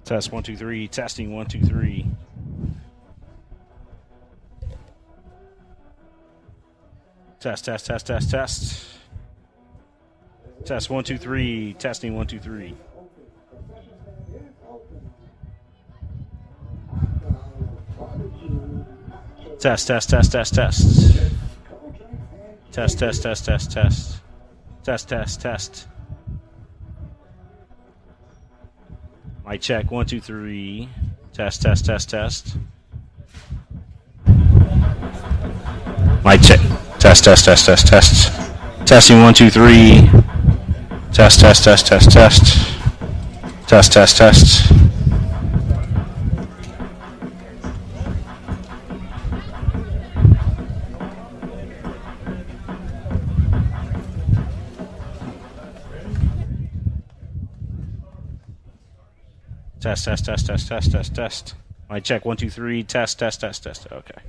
Test 1 2 3. Testing 1 2 3. Test. Test 1 2 3. Testing 1 2 3. Test. Test. Mic check 1 2 3. Test. Mic check. Test. Testing 1 2 3. Test. Test. Test. Mic check 1 2 3. Test. Okay.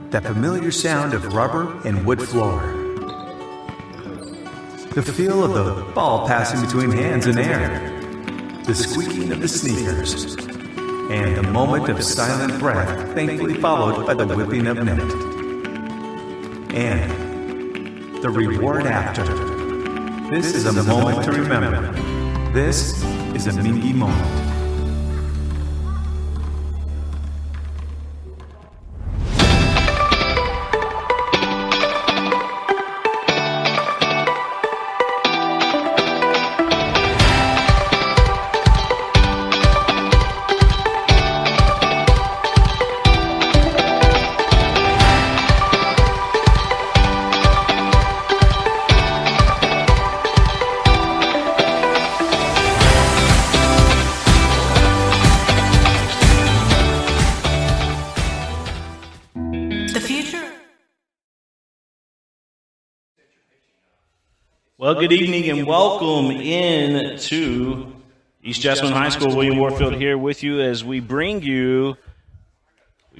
That familiar sound of rubber and wood floor. The feel of the ball passing between hands and air. The squeaking of the sneakers. And a moment of silent breath, thankfully followed by the whipping of net. And the reward after. This is a moment to remember. This is a Mingy moment. Well, good evening and welcome in to East Jessamine High School. William Warfield here with you as we bring you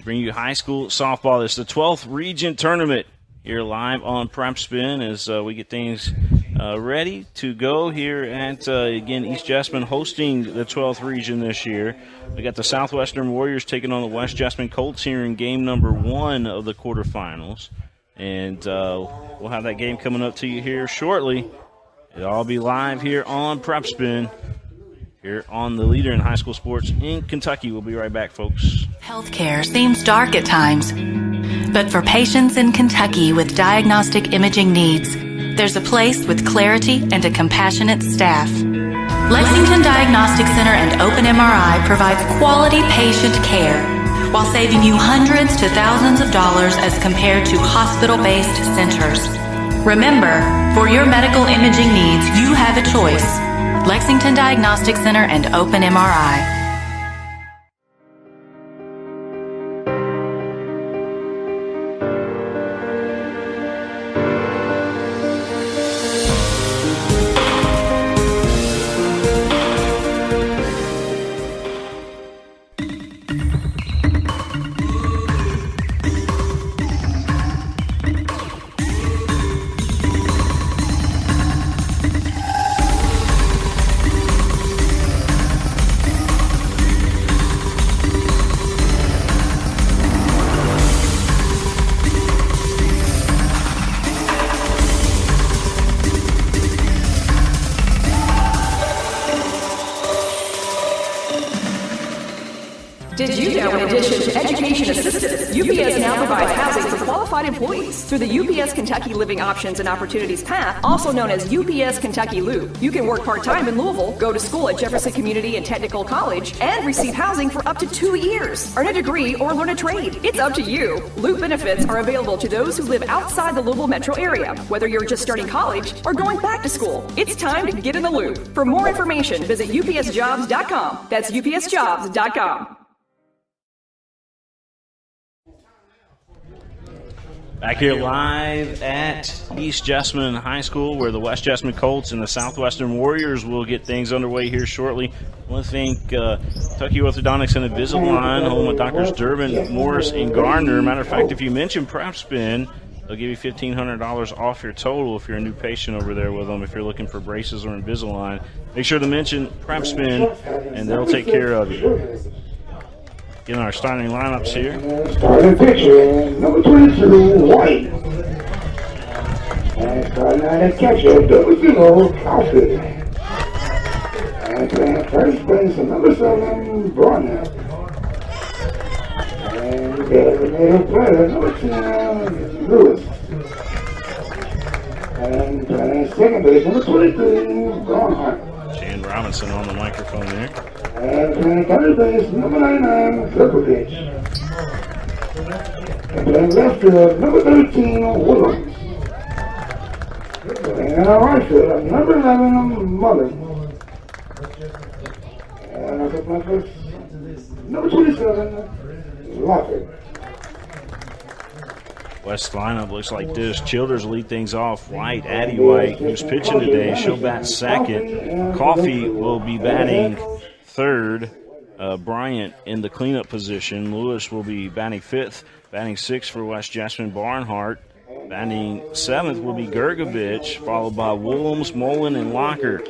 high school softball. It's the 12th region tournament here live on Prep Spin as we get things ready to go here at, again, East Jessamine hosting the 12th region this year. We got the Southwestern Warriors taking on the West Jessamine Colts here in game number 1 of the quarterfinals. And we'll have that game coming up to you here shortly. It'll all be live here on Prep Spin, here on the leader in high school sports in Kentucky. We'll be right back, folks. Healthcare seems dark at times, but for patients in Kentucky with diagnostic imaging needs, there's a place with clarity and a compassionate staff. Lexington Diagnostic Center and Open MRI provides quality patient care, while saving you hundreds to thousands of dollars as compared to hospital-based centers. Remember, for your medical imaging needs, you have a choice. Lexington Diagnostic Center and Open MRI. Did you know, in addition to education assistance, UPS now provides housing for qualified employees through the UPS Kentucky Living Options and Opportunities Path, also known as UPS Kentucky Loop. You can work part-time in Louisville, go to school at Jefferson Community and Technical College, and receive housing for up to 2 years. Earn a degree or learn a trade. It's up to you. Loop benefits are available to those who live outside the Louisville metro area, whether you're just starting college or going back to school. It's time to get in the loop. For more information, visit upsjobs.com. That's upsjobs.com. Back here live at East Jessamine High School, where the West Jessamine Colts and the Southwestern Warriors will get things underway here shortly. I want to thank Kentucky Orthodontics and Invisalign, home with Doctors Durbin, Morris, and Gardner. Matter of fact, if you mention Prep Spin, they'll give you $1,500 off your total if you're a new patient over there with them. If you're looking for braces or Invisalign, make sure to mention Prep Spin, and they'll take care of you. Getting our starting lineups here. Starting pitcher, number 22, White. And starting at catcher, number 0, Coffee. And playing first base, number 7, Bronner. And designated player, number 10, Lewis. And playing second base, number 23, Barnhart. Jan Robinson on the microphone there. And playing third base, number 99, Zerkovich. And playing left field, number 13, Williams. Playing right field, number 11, Mullen. And I got my first, number 27, Lockett. West lineup looks like this. Childers lead things off. White, Addie White, who's pitching today, she'll bat second. Coffee will be batting third. Bryant in the cleanup position. Lewis will be batting fifth. Batting sixth for West Jessamine, Barnhart. Batting seventh will be Gergovich, followed by Willems, Mullen, and Locker.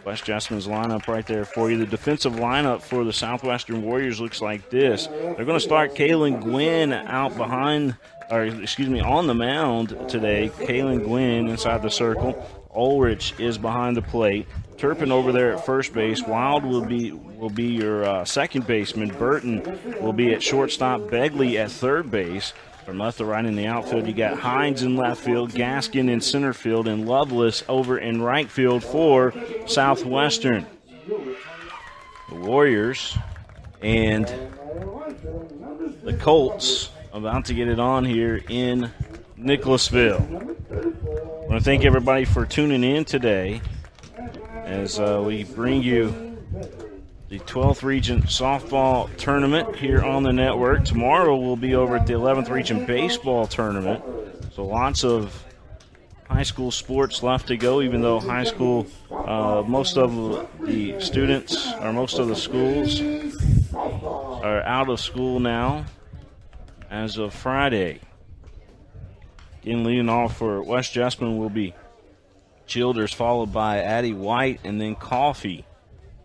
West Jessamine's lineup right there for you. The defensive lineup for the Southwestern Warriors looks like this. They're going to start Kaylin Gwynn out behind, on the mound today. Kaylin Gwynn inside the circle. Ulrich is behind the plate. Turpin over there at first base. Wild will be your second baseman. Burton will be at shortstop. Begley at third base. From left to right in the outfield, you got Hines in left field, Gaskin in center field, and Lovelace over in right field for Southwestern. The Warriors and the Colts about to get it on here in Nicholasville. I want to thank everybody for tuning in today as we bring you the 12th Region Softball Tournament here on the network. Tomorrow we'll be over at the 11th Region Baseball Tournament. So lots of high school sports left to go, even though high school, most of the students, or most of the schools, are out of school now as of Friday. Again, leading off for West Jessamine will be Childers, followed by Addie White, and then Coffee.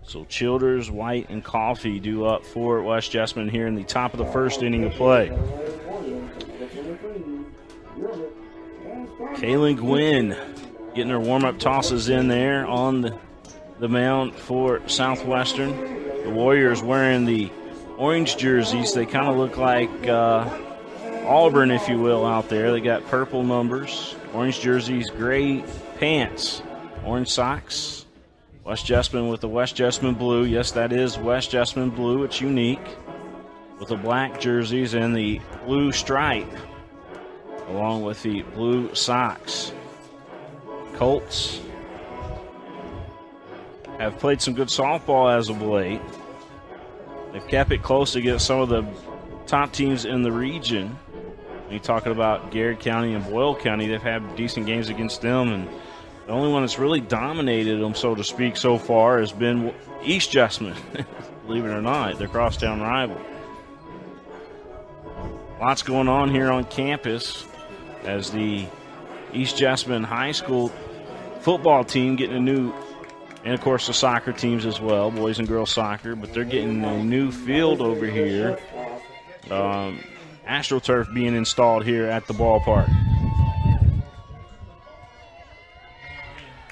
So Childers, White, and Coffee due up for West Jessamine here in the top of the first inning of play. Kaylin Gwynn getting her warm-up tosses in there on the mound for Southwestern. The Warriors wearing the orange jerseys. They kind of look like Auburn, if you will, out there. They got purple numbers, orange jerseys, gray pants, orange socks. West Jessamine with the West Jessamine blue. Yes, that is West Jessamine blue. It's unique. With the black jerseys and the blue stripe, along with the blue socks. Colts have played some good softball as of late. They've kept it close against some of the top teams in the region. When you're talking about Garrett County and Boyle County, they've had decent games against them, and the only one that's really dominated them, so to speak, so far has been East Jessamine. Believe it or not, their crosstown rival. Lots going on here on campus as the East Jessamine High School football team getting a new, and of course the soccer teams as well, boys and girls soccer, but they're getting a new field over here. AstroTurf being installed here at the ballpark.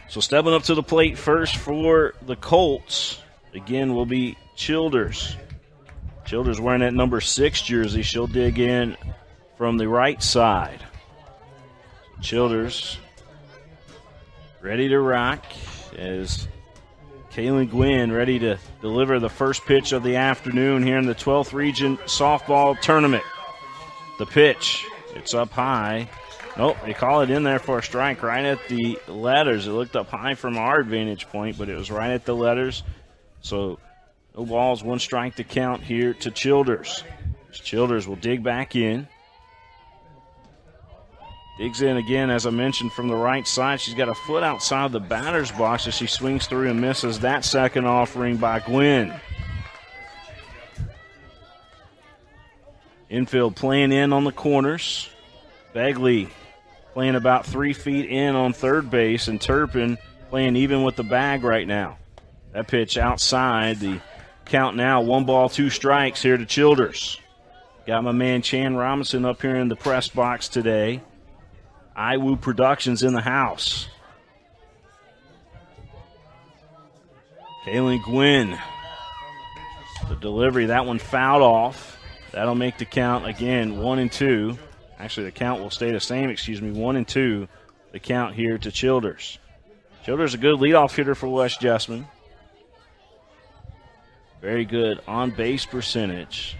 So stepping up to the plate first for the Colts, again, will be Childers. Childers wearing that number 6 jersey. She'll dig in from the right side. Childers ready to rock as Kaylin Gwynn ready to deliver the first pitch of the afternoon here in the 12th Region Softball Tournament. The pitch, it's up high. Nope, they call it in there for a strike right at the letters. It looked up high from our vantage point, but it was right at the letters. So no balls, 1 strike to count here to Childers. Childers will dig back in. Digs in again, as I mentioned, from the right side. She's got a foot outside the batter's box as she swings through and misses that second offering by Gwynn. Infield playing in on the corners. Begley playing about 3 feet in on third base, and Turpin playing even with the bag right now. That pitch outside. The count now, 1 ball, 2 strikes here to Childers. Got my man Chan Robinson up here in the press box today. IWU Productions in the house. Kaylin Gwynn. The delivery, that one fouled off. That'll make the count again 1-2. Actually, the count will stay the same, 1-2. The count here to Childers. Childers a good leadoff hitter for West Jessamine. Very good on-base percentage.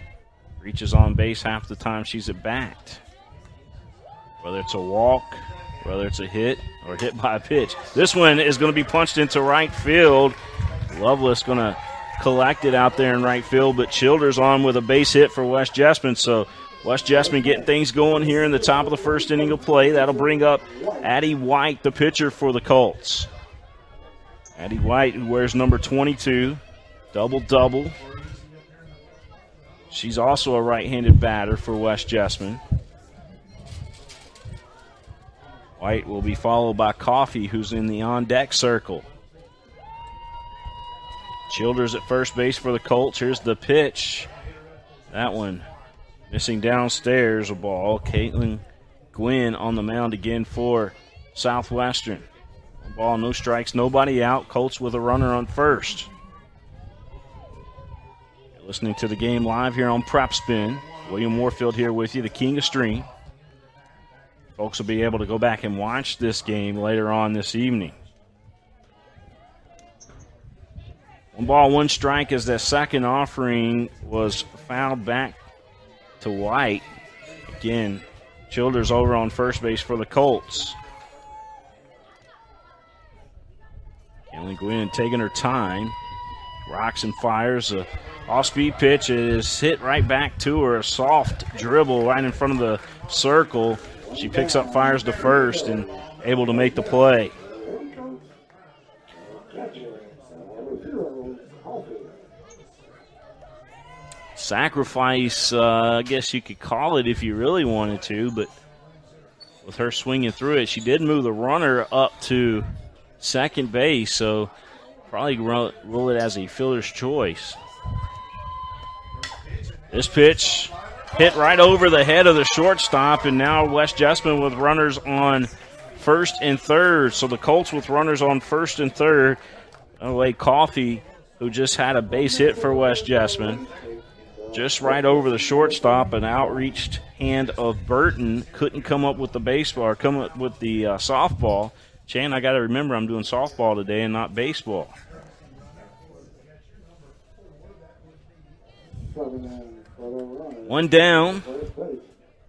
Reaches on base half the time she's at bat. Whether it's a walk, whether it's a hit, or hit by a pitch. This one is going to be punched into right field. Lovelace going to collect it out there in right field, but Childers on with a base hit for West Jessamine. So West Jessamine getting things going here in the top of the first inning of play. That'll bring up Addie White, the pitcher for the Colts. Addie White, who wears number 22, double-double. She's also a right-handed batter for West Jessamine. White will be followed by Coffey, who's in the on-deck circle. Childers at first base for the Colts. Here's the pitch. That one missing downstairs, a ball. Caitlin Gwynn on the mound again for Southwestern. One ball, no strikes, nobody out. Colts with a runner on first. You're listening to the game live here on Prep Spin. William Warfield here with you, the king of stream. Folks will be able to go back and watch this game later on this evening. 1 ball, 1 strike as that second offering was fouled back to White. Again, Childers over on first base for the Colts. Kelly Gwynn taking her time. Rocks and fires a off-speed pitch. It is hit right back to her. A soft dribble right in front of the circle. She picks up, fires to first, and able to make the play. Sacrifice, I guess you could call it if you really wanted to, but with her swinging through it, she did move the runner up to second base, so probably rule it as a fielder's choice. This pitch hit right over the head of the shortstop, and now West Jessamine with runners on first and third. So the Colts with runners on first and third. Away Coffey, who just had a base hit for West Jessamine. Just right over the shortstop, an outreached hand of Burton. Couldn't come up with the baseball, or come up with the softball. Chan, I got to remember I'm doing softball today and not baseball. One down.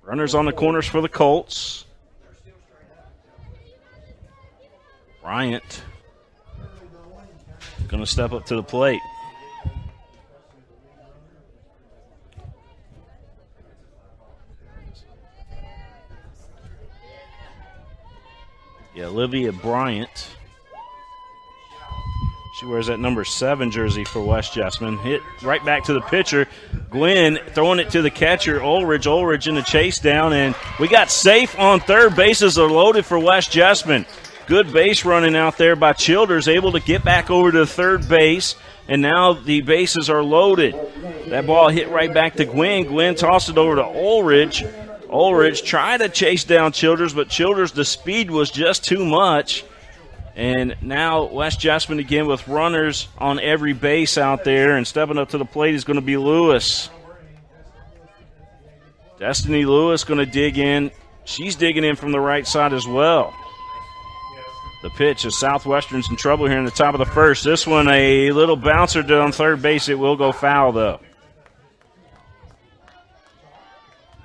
Runners on the corners for the Colts. Bryant going to step up to the plate. Yeah, Olivia Bryant. She wears that number 7 jersey for West Jessamine. Hit right back to the pitcher. Gwen throwing it to the catcher, Ulrich. Ulrich in the chase down, and we got safe on third. Bases are loaded for West Jessamine. Good base running out there by Childers, able to get back over to third base, and now the bases are loaded. That ball hit right back to Gwen. Gwen tossed it over to Ulrich. Ulrich tried to chase down Childers, but Childers, the speed was just too much. And now West Jessamine again with runners on every base out there, and stepping up to the plate is going to be Lewis. Destiny Lewis going to dig in. She's digging in from the right side as well. The pitch is Southwestern's in trouble here in the top of the first. This one a little bouncer down third base. It will go foul, though.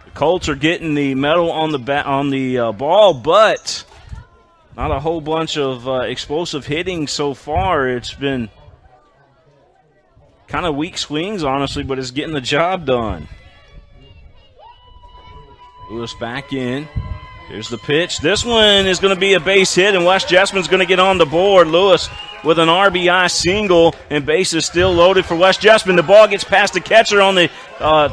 The Colts are getting the medal on the ball, but not a whole bunch of explosive hitting so far. It's been kind of weak swings, honestly, but it's getting the job done. Lewis back in. Here's the pitch. This one is going to be a base hit, and West Jessamine's going to get on the board. Lewis with an RBI single, and base is still loaded for West Jessamine. The ball gets past the catcher on the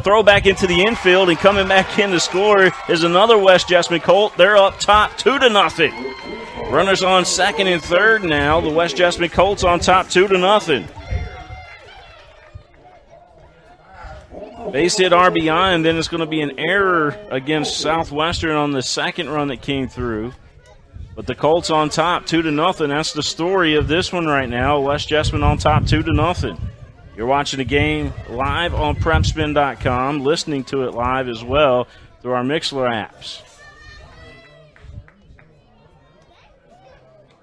throw back into the infield, and coming back in to score is another West Jessamine Colt. They're up top 2-0. Runners on second and third now. The West Jessamine Colts on top 2-0. Base hit RBI, and then it's going to be an error against Southwestern on the second run that came through. But the Colts on top 2-0. That's the story of this one right now. West Jessamine on top 2-0. You're watching the game live on PrepSpin.com, listening to it live as well through our Mixler apps.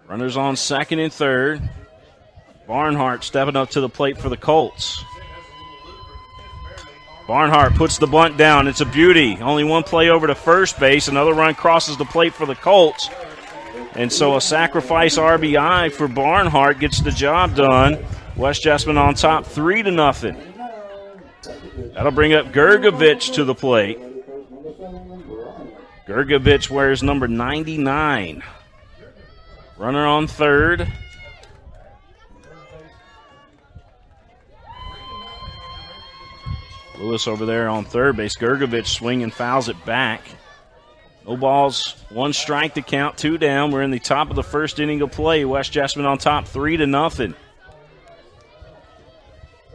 Runners on second and third. Barnhart stepping up to the plate for the Colts. Barnhart puts the bunt down. It's a beauty. Only one play over to first base. Another run crosses the plate for the Colts. And so a sacrifice RBI for Barnhart gets the job done. West Jessamine on top 3-0. That'll bring up Gergovich to the plate. Gergovich wears number 99. Runner on third. Lewis over there on third base. Gergovich swinging, fouls it back. No balls, 1 strike to count, 2 down. We're in the top of the first inning of play. West Jessamine on top 3-0.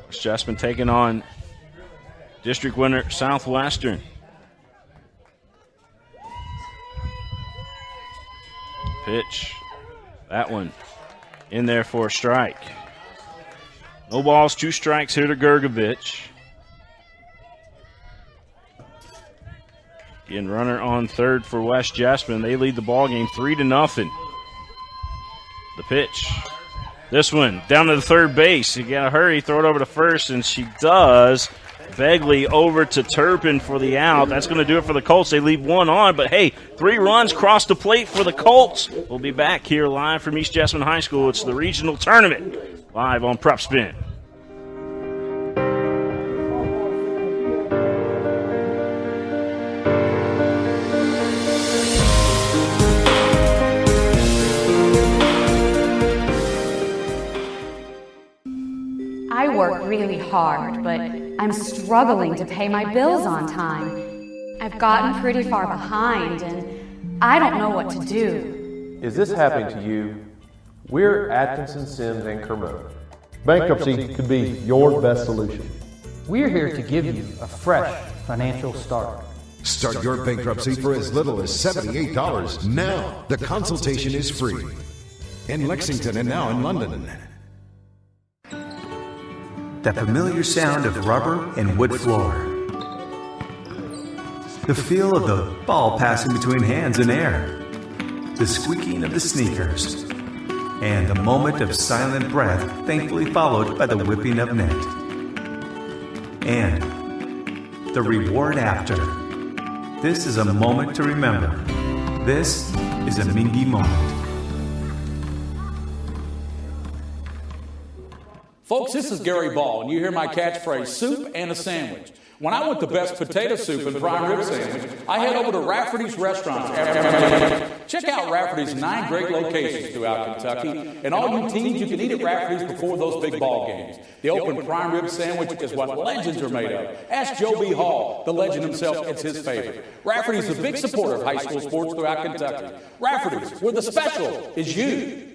West Jessamine taking on district winner Southwestern. Pitch. That one in there for a strike. No balls, 2 strikes here to Gergovich. Again, runner on third for West Jessamine. They lead the ball game 3-0. The pitch. This one down to the third base. You got to hurry, throw it over to first, and she does. Begley over to Turpin for the out. That's going to do it for the Colts. They leave 1 on, but hey, 3 runs cross the plate for the Colts. We'll be back here live from East Jessamine High School. It's the regional tournament live on Prep Spin. I work really hard, but I'm struggling to pay my bills on time. I've gotten pretty far behind, and I don't know what to do. Is this happening to you? We're Atkinson, Sims, and Kermode. Bankruptcy could be your best solution. We're here to give you a fresh financial start. Start your bankruptcy for as little as $78 now. The consultation is free. In Lexington and now in London. That familiar sound of rubber and wood floor. The feel of the ball passing between hands and air. The squeaking of the sneakers. And the moment of silent breath, thankfully followed by the whipping of net. And the reward after. This is a moment to remember. This is a Mingy moment. Folks, this is Gary Ball, and you hear my catchphrase, soup and a sandwich. When I want the best potato soup and prime rib sandwich, I head over to Rafferty's Restaurants. Check out Rafferty's 9 great locations throughout Kentucky, and all you teens, you can eat at Rafferty's before those big ball games. The open prime rib sandwich is what legends are made of. Ask Joe B. Hall, the legend himself, it's his favorite. Rafferty's is a big supporter of high school sports throughout Kentucky. Rafferty's, where the special is you.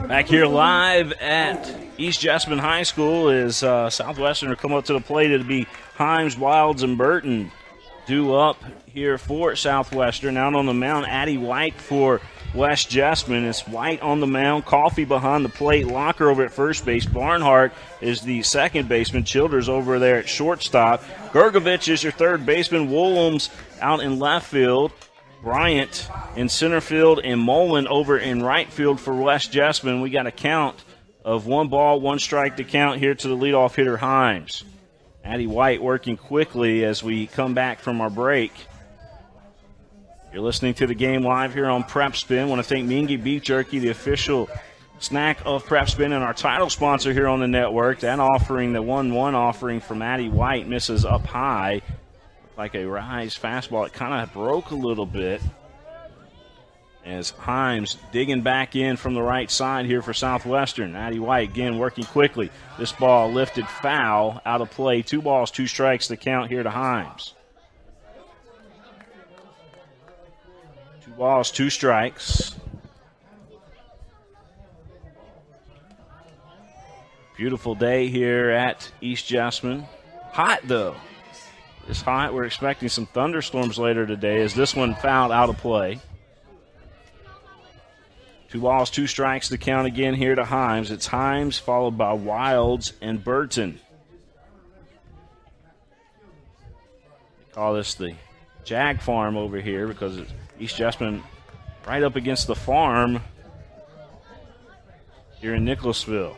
Back here live at East Jessamine High School is Southwestern will come up to the plate. It'll be Himes, Wilds, and Burton due up here for Southwestern. Out on the mound, Addie White for West Jessamine. It's White on the mound, Coffey behind the plate, Locker over at first base. Barnhart is the second baseman. Childers over there at shortstop. Gergovich is your third baseman. Woolham's out in left field. Bryant in center field, and Mullen over in right field for West Jessamine. We got a count of 1 ball, 1 strike to count here to the leadoff hitter, Himes. Addie White working quickly as we come back from our break. You're listening to the game live here on Prep Spin. I want to thank Mingy Beef Jerky, the official snack of Prep Spin, and our title sponsor here on the network. That offering, the 1-1 offering from Addie White, misses up high. Like a rise fastball. It kind of broke a little bit as Himes digging back in from the right side here for Southwestern. Addie White again working quickly. This ball lifted foul, out of play. 2 balls, 2 strikes to count here to Himes. 2 balls, 2 strikes. Beautiful day here at East Jessamine. Hot though. It's hot. We're expecting some thunderstorms later today as this one fouled out of play. 2 balls, 2 strikes to count again here to Himes. It's Himes followed by Wilds and Burton. They call this the Jag Farm over here because it's East Jessamine right up against the farm here in Nicholasville.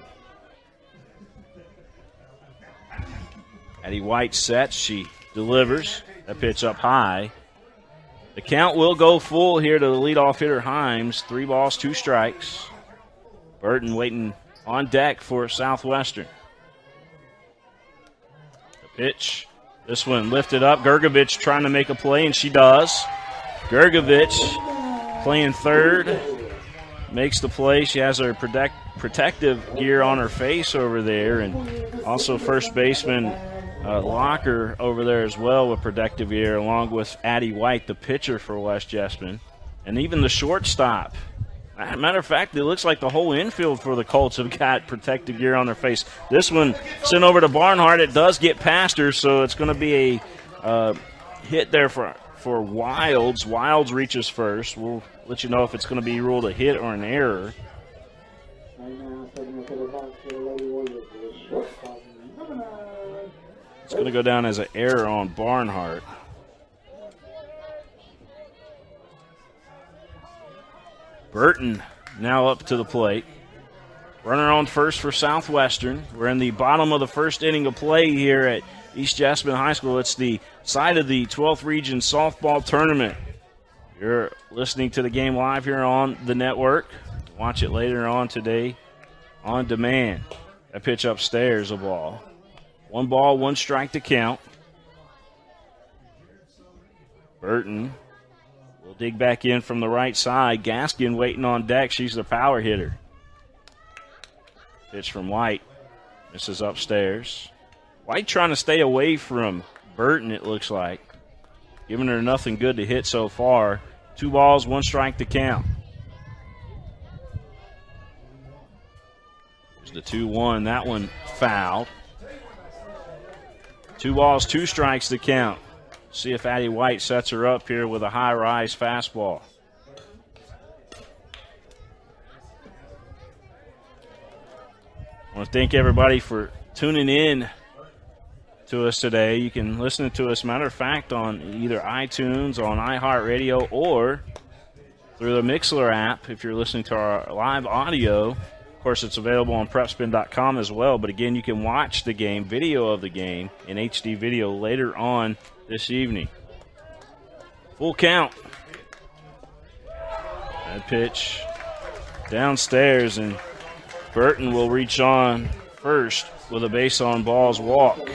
Addie White sets. She delivers. That pitch up high. The count will go full here to the leadoff hitter, Himes. 3 balls, 2 strikes. Burton waiting on deck for Southwestern. The pitch. This one lifted up. Gergovich trying to make a play, and she does. Gergovich playing third. Makes the play. She has her protective gear on her face over there, and also first baseman Locker over there as well with protective gear, along with Addie White, the pitcher for West Jessamine, and even the shortstop. Matter of fact, it looks like the whole infield for the Colts have got protective gear on their face. This one sent over to Barnhart. It does get past her, so it's going to be a hit there for Wilds. Wilds reaches first. We'll let you know if it's going to be ruled a hit or an error. It's going to go down as an error on Barnhart. Burton now up to the plate. Runner on first for Southwestern. We're in the bottom of the first inning of play here at East Jessamine High School. It's the side of the 12th Region Softball Tournament. You're listening to the game live here on the network. Watch it later on today on demand. That pitch upstairs, a ball. 1 ball, 1 strike to count. Burton will dig back in from the right side. Gaskin waiting on deck. She's the power hitter. Pitch from White. This is upstairs. White trying to stay away from Burton, it looks like. Giving her nothing good to hit so far. 2 balls, 1 strike to count. There's the 2-1. That one fouled. 2 balls, 2 strikes to count. See if Addie White sets her up here with a high-rise fastball. I want to thank everybody for tuning in to us today. You can listen to us, matter of fact, on either iTunes, on iHeartRadio, or through the Mixler app if you're listening to our live audio. Of course, it's available on PrepSpin.com as well. But, again, you can watch the game, video of the game, in HD video later on this evening. Full count. That pitch downstairs, and Burton will reach on first with a base on balls walk.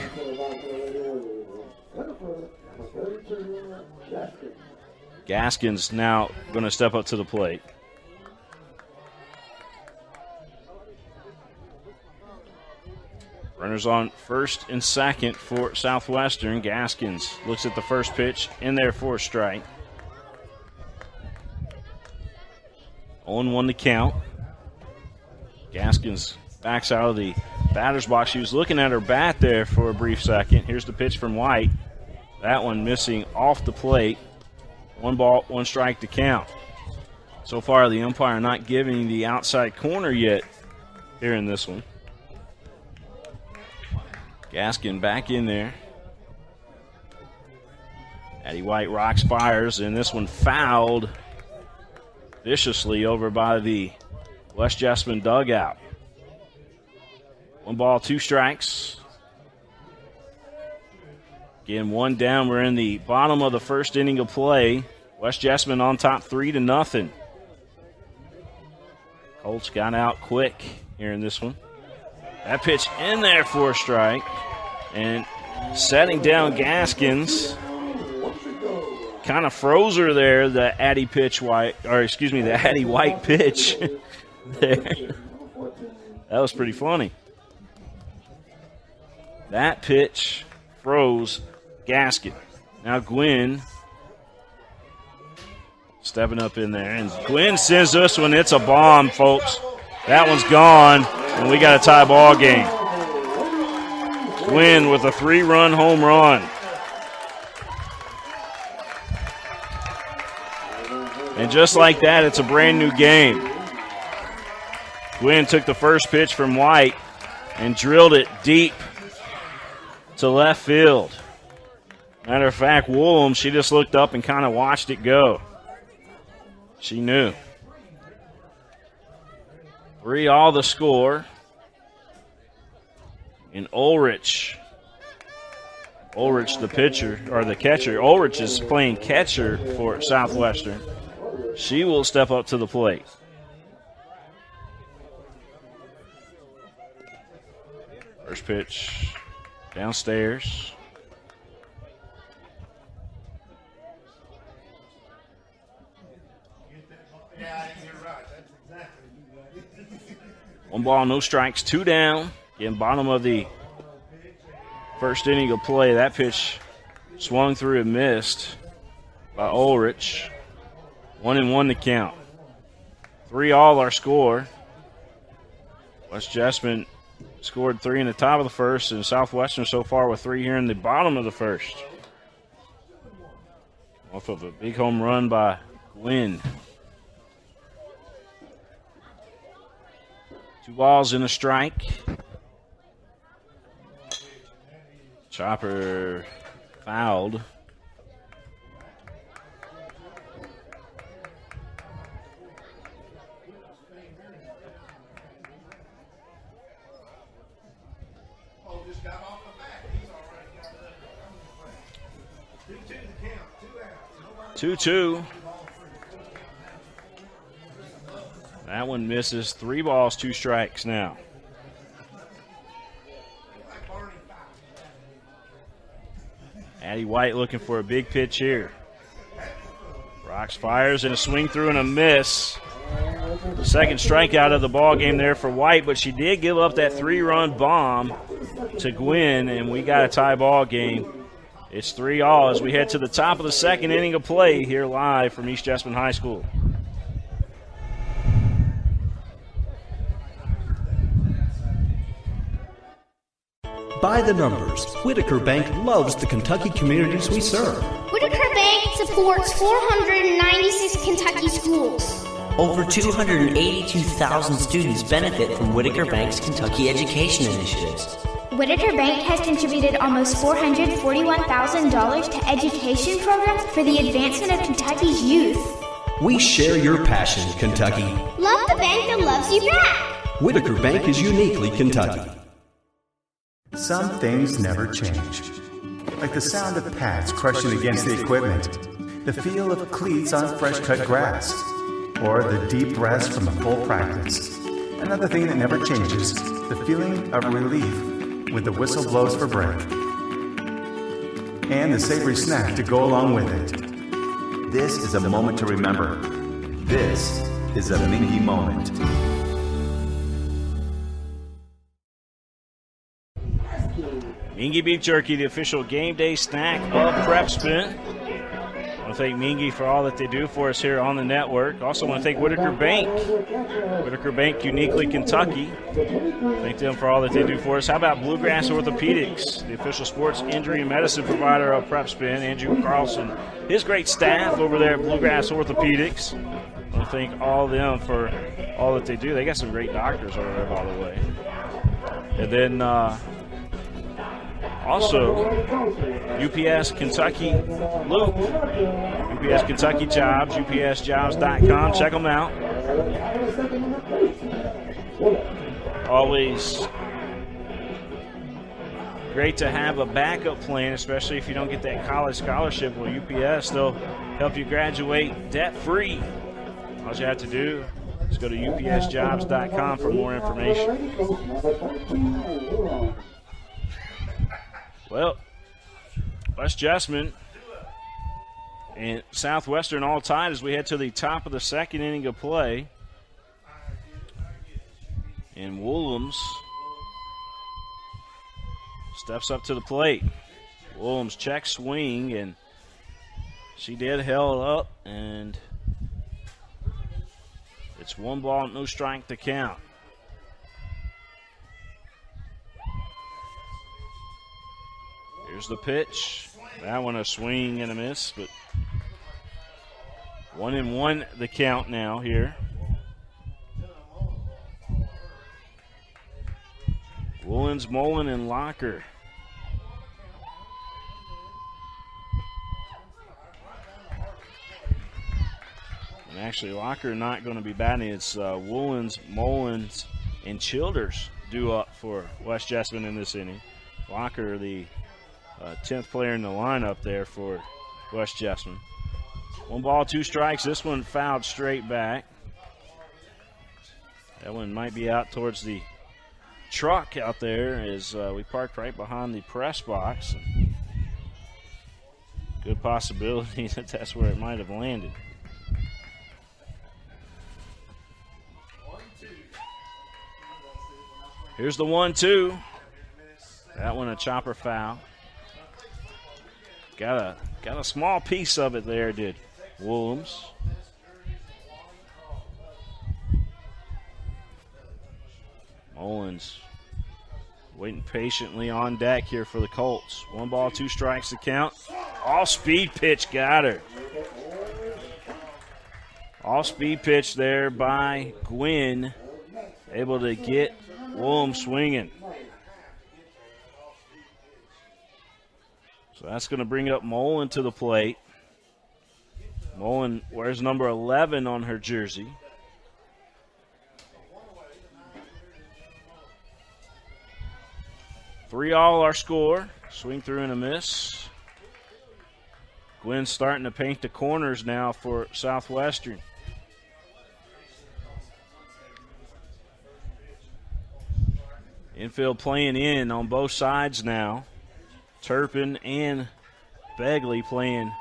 Gaskins now going to step up to the plate. Runners on first and second for Southwestern. Gaskins looks at the first pitch in there for a strike. 0-1 to count. Gaskins backs out of the batter's box. She was looking at her bat there for a brief second. Here's the pitch from White. That one missing off the plate. 1 ball, 1 strike to count. So far, the umpire not giving the outside corner yet here in this one. Gaskin back in there. Addie White rocks, fires, and this one fouled viciously over by the West Jessamine dugout. 1 ball, 2 strikes. Again, 1 down. We're in the bottom of the first inning of play. West Jessamine on top 3-0. Colts got out quick here in this one. That pitch in there for a strike. And setting down Gaskins. Kind of froze her there, the Addie White pitch there. That was pretty funny. That pitch froze Gaskin. Now Gwynn stepping up in there. And Gwynn sends this one. It's a bomb, folks. That one's gone, and we got a tie ball game. Gwynn with a 3-run home run. And just like that, it's a brand new game. Gwynn took the first pitch from White and drilled it deep to left field. Matter of fact, Woolham, she just looked up and kind of watched it go. She knew. 3-all the score. And Ulrich, the pitcher, or the catcher. Ulrich is playing catcher for Southwestern. She will step up to the plate. First pitch downstairs. One ball, no strikes, 2 down. Again, bottom of the first inning of play. That pitch swung through and missed by Ulrich. 1-1 to count. 3-all our score. West Jessamine scored 3 in the top of the first, and Southwestern so far with 3 here in the bottom of the first. Off of a big home run by Gwynn. 2 balls and a strike. Chopper fouled. Two. That one misses. 3 balls, 2 strikes now. Addie White looking for a big pitch here. Rocks, fires, and a swing through and a miss. The second strikeout of the ball game there for White, but she did give up that 3-run bomb to Gwynn, and we got a tie ball game. It's 3-all as we head to the top of the second inning of play here live from East Jessamine High School. By the numbers, Whitaker Bank loves the Kentucky communities we serve. Whitaker Bank supports 496 Kentucky schools. Over 282,000 students benefit from Whitaker Bank's Kentucky education initiatives. Whitaker Bank has contributed almost $441,000 to education programs for the advancement of Kentucky's youth. We share your passion, Kentucky. Love the bank that loves you back. Whitaker Bank is uniquely Kentucky. Some things never change. Like the sound of pads crushing against the equipment, the feel of cleats on fresh-cut grass, or the deep rest from a full practice. Another thing that never changes, the feeling of relief when the whistle blows for break. And the savory snack to go along with it. This is a moment to remember. This is a Mingy moment. Mingy Beef Jerky, the official game day snack of Prep Spin. I want to thank Mingy for all that they do for us here on the network. Also want to thank Whitaker Bank. Whitaker Bank, uniquely Kentucky. Thank them for all that they do for us. How about Bluegrass Orthopedics, the official sports injury and medicine provider of Prep Spin. Andrew Carlson, his great staff over there at Bluegrass Orthopedics. I want to thank all of them for all that they do. They got some great doctors over there, by the way. And then also, UPS Kentucky Loop, UPS Kentucky Jobs, upsjobs.com. Check them out. Always great to have a backup plan, especially if you don't get that college scholarship. Well, UPS, they'll help you graduate debt-free. All you have to do is go to upsjobs.com for more information. Well, West Jessamine and Southwestern all tied as we head to the top of the second inning of play. And Woolhams steps up to the plate. Woolhams check swing, and she did held up, and it's 1 ball, no strike to count. Here's the pitch. That one a swing and a miss, but 1-1 the count now here. Woolens, Mullen, and Locker. And actually, Locker not going to be batting. It's Woolens, Mullins, and Childers due up for West Jessamine in this inning. Locker, the 10th player in the lineup there for West Jessamine. 1 ball, 2 strikes. This one fouled straight back. That one might be out towards the truck out there as we parked right behind the press box. Good possibility that that's where it might have landed. Here's the 1-2. That one a chopper foul. Got a small piece of it there, did Woolhams. Mullins waiting patiently on deck here for the Colts. 1 ball, 2 strikes to count. All speed pitch got her. All speed pitch there by Gwynn. Able to get Woolhams swinging. So that's going to bring up Mullen to the plate. Mullen wears number 11 on her jersey. Three all our score. Swing through and a miss. Gwynn's starting to paint the corners now for Southwestern. Infield playing in on both sides now. Turpin and Begley playing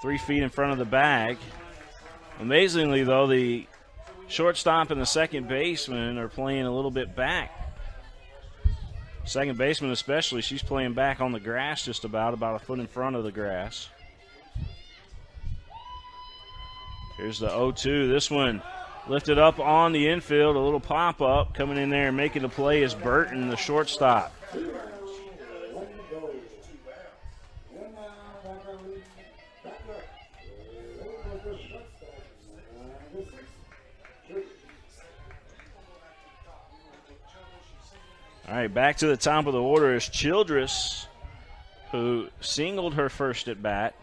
3 feet in front of the bag. Amazingly, though, the shortstop and the second baseman are playing a little bit back. Second baseman especially, she's playing back on the grass just about a foot in front of the grass. Here's the 0-2. This one lifted up on the infield, a little pop-up. Coming in there and making the play is Burton, the shortstop. All right, back to the top of the order is Childress, who singled her first at bat.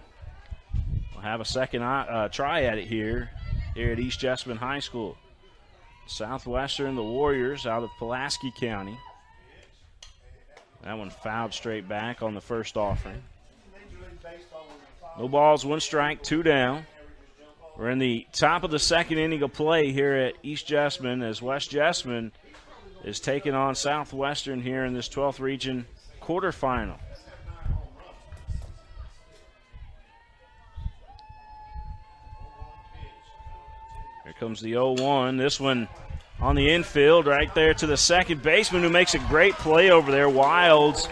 We'll have a second try at it here at East Jessamine High School. Southwestern, the Warriors, out of Pulaski County. That one fouled straight back on the first offering. No balls, 1 strike, 2 down. We're in the top of the second inning of play here at East Jessamine as West Jessamine is taking on Southwestern here in this 12th region quarterfinal. Here comes the 0-1. This one on the infield right there to the second baseman who makes a great play over there. Wilds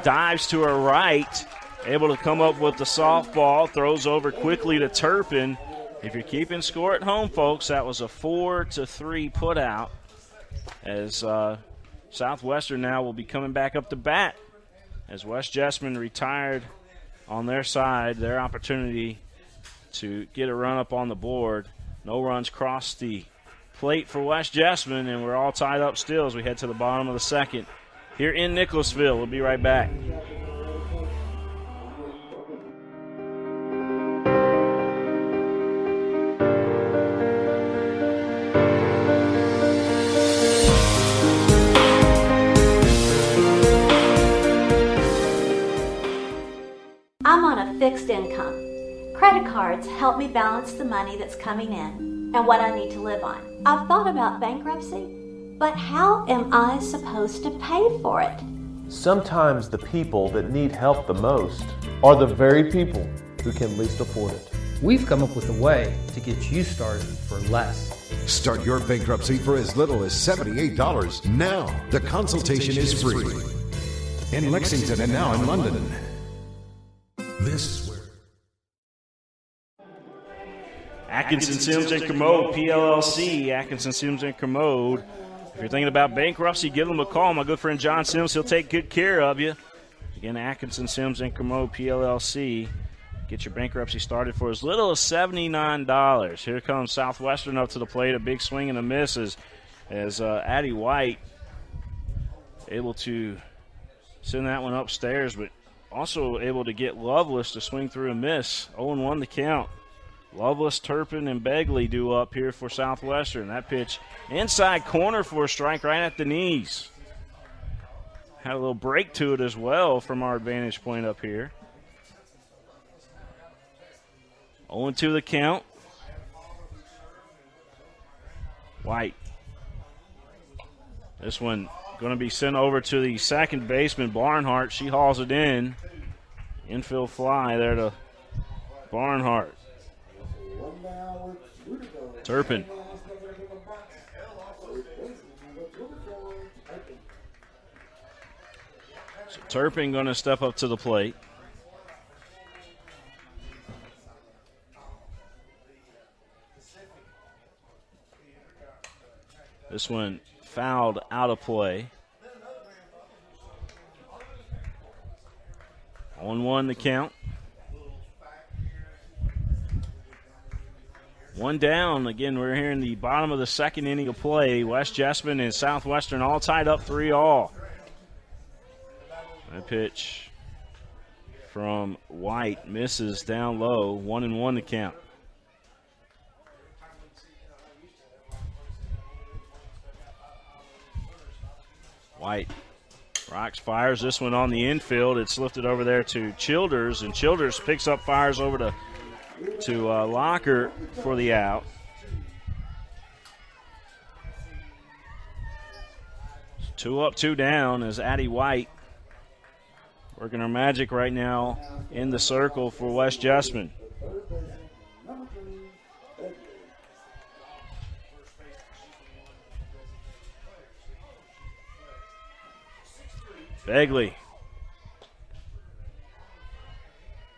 dives to her right, able to come up with the softball, throws over quickly to Turpin. If you're keeping score at home, folks, that was a 4-3 put out as Southwestern now will be coming back up to bat as West Jessamine retired on their side, their opportunity to get a run up on the board. No runs crossed the plate for West Jessamine, and we're all tied up still as we head to the bottom of the second here in Nicholasville. We'll be right back. I'm on a fixed income. Credit cards help me balance the money that's coming in and what I need to live on. I've thought about bankruptcy, but how am I supposed to pay for it? Sometimes the people that need help the most are the very people who can least afford it. We've come up with a way to get you started for less. Start your bankruptcy for as little as $78 now. The consultation is free. In Lexington and now in London. This is where Atkinson, Sims, and Kermode, PLLC. Atkinson, Sims, and Kermode. If you're thinking about bankruptcy, give them a call. My good friend John Sims, he'll take good care of you. Again, Atkinson, Sims, and Kermode, PLLC. Get your bankruptcy started for as little as $79. Here comes Southwestern up to the plate. A big swing and a miss as Addie White able to send that one upstairs, but also able to get Lovelace to swing through a miss. 0-1 the count. Lovelace, Turpin, and Begley due up here for Southwestern. That pitch inside corner for a strike right at the knees. Had a little break to it as well from our vantage point up here. 0-2 the count. White. This one going to be sent over to the second baseman, Barnhart. She hauls it in. Infield fly there to Barnhart. Turpin. So Turpin going to step up to the plate. This one fouled out of play. 1-1 the count. One down. Again, we're here in the bottom of the second inning of play. West Jessamine and Southwestern all tied up 3-all. That pitch from White misses down low. 1-1 the count. White rocks, fires this one on the infield. It's lifted over there to Childers, and Childers picks up, fires over to Locker for the out. So 2 up, 2 down as Addie White working her magic right now in the circle for West Jessamine. Begley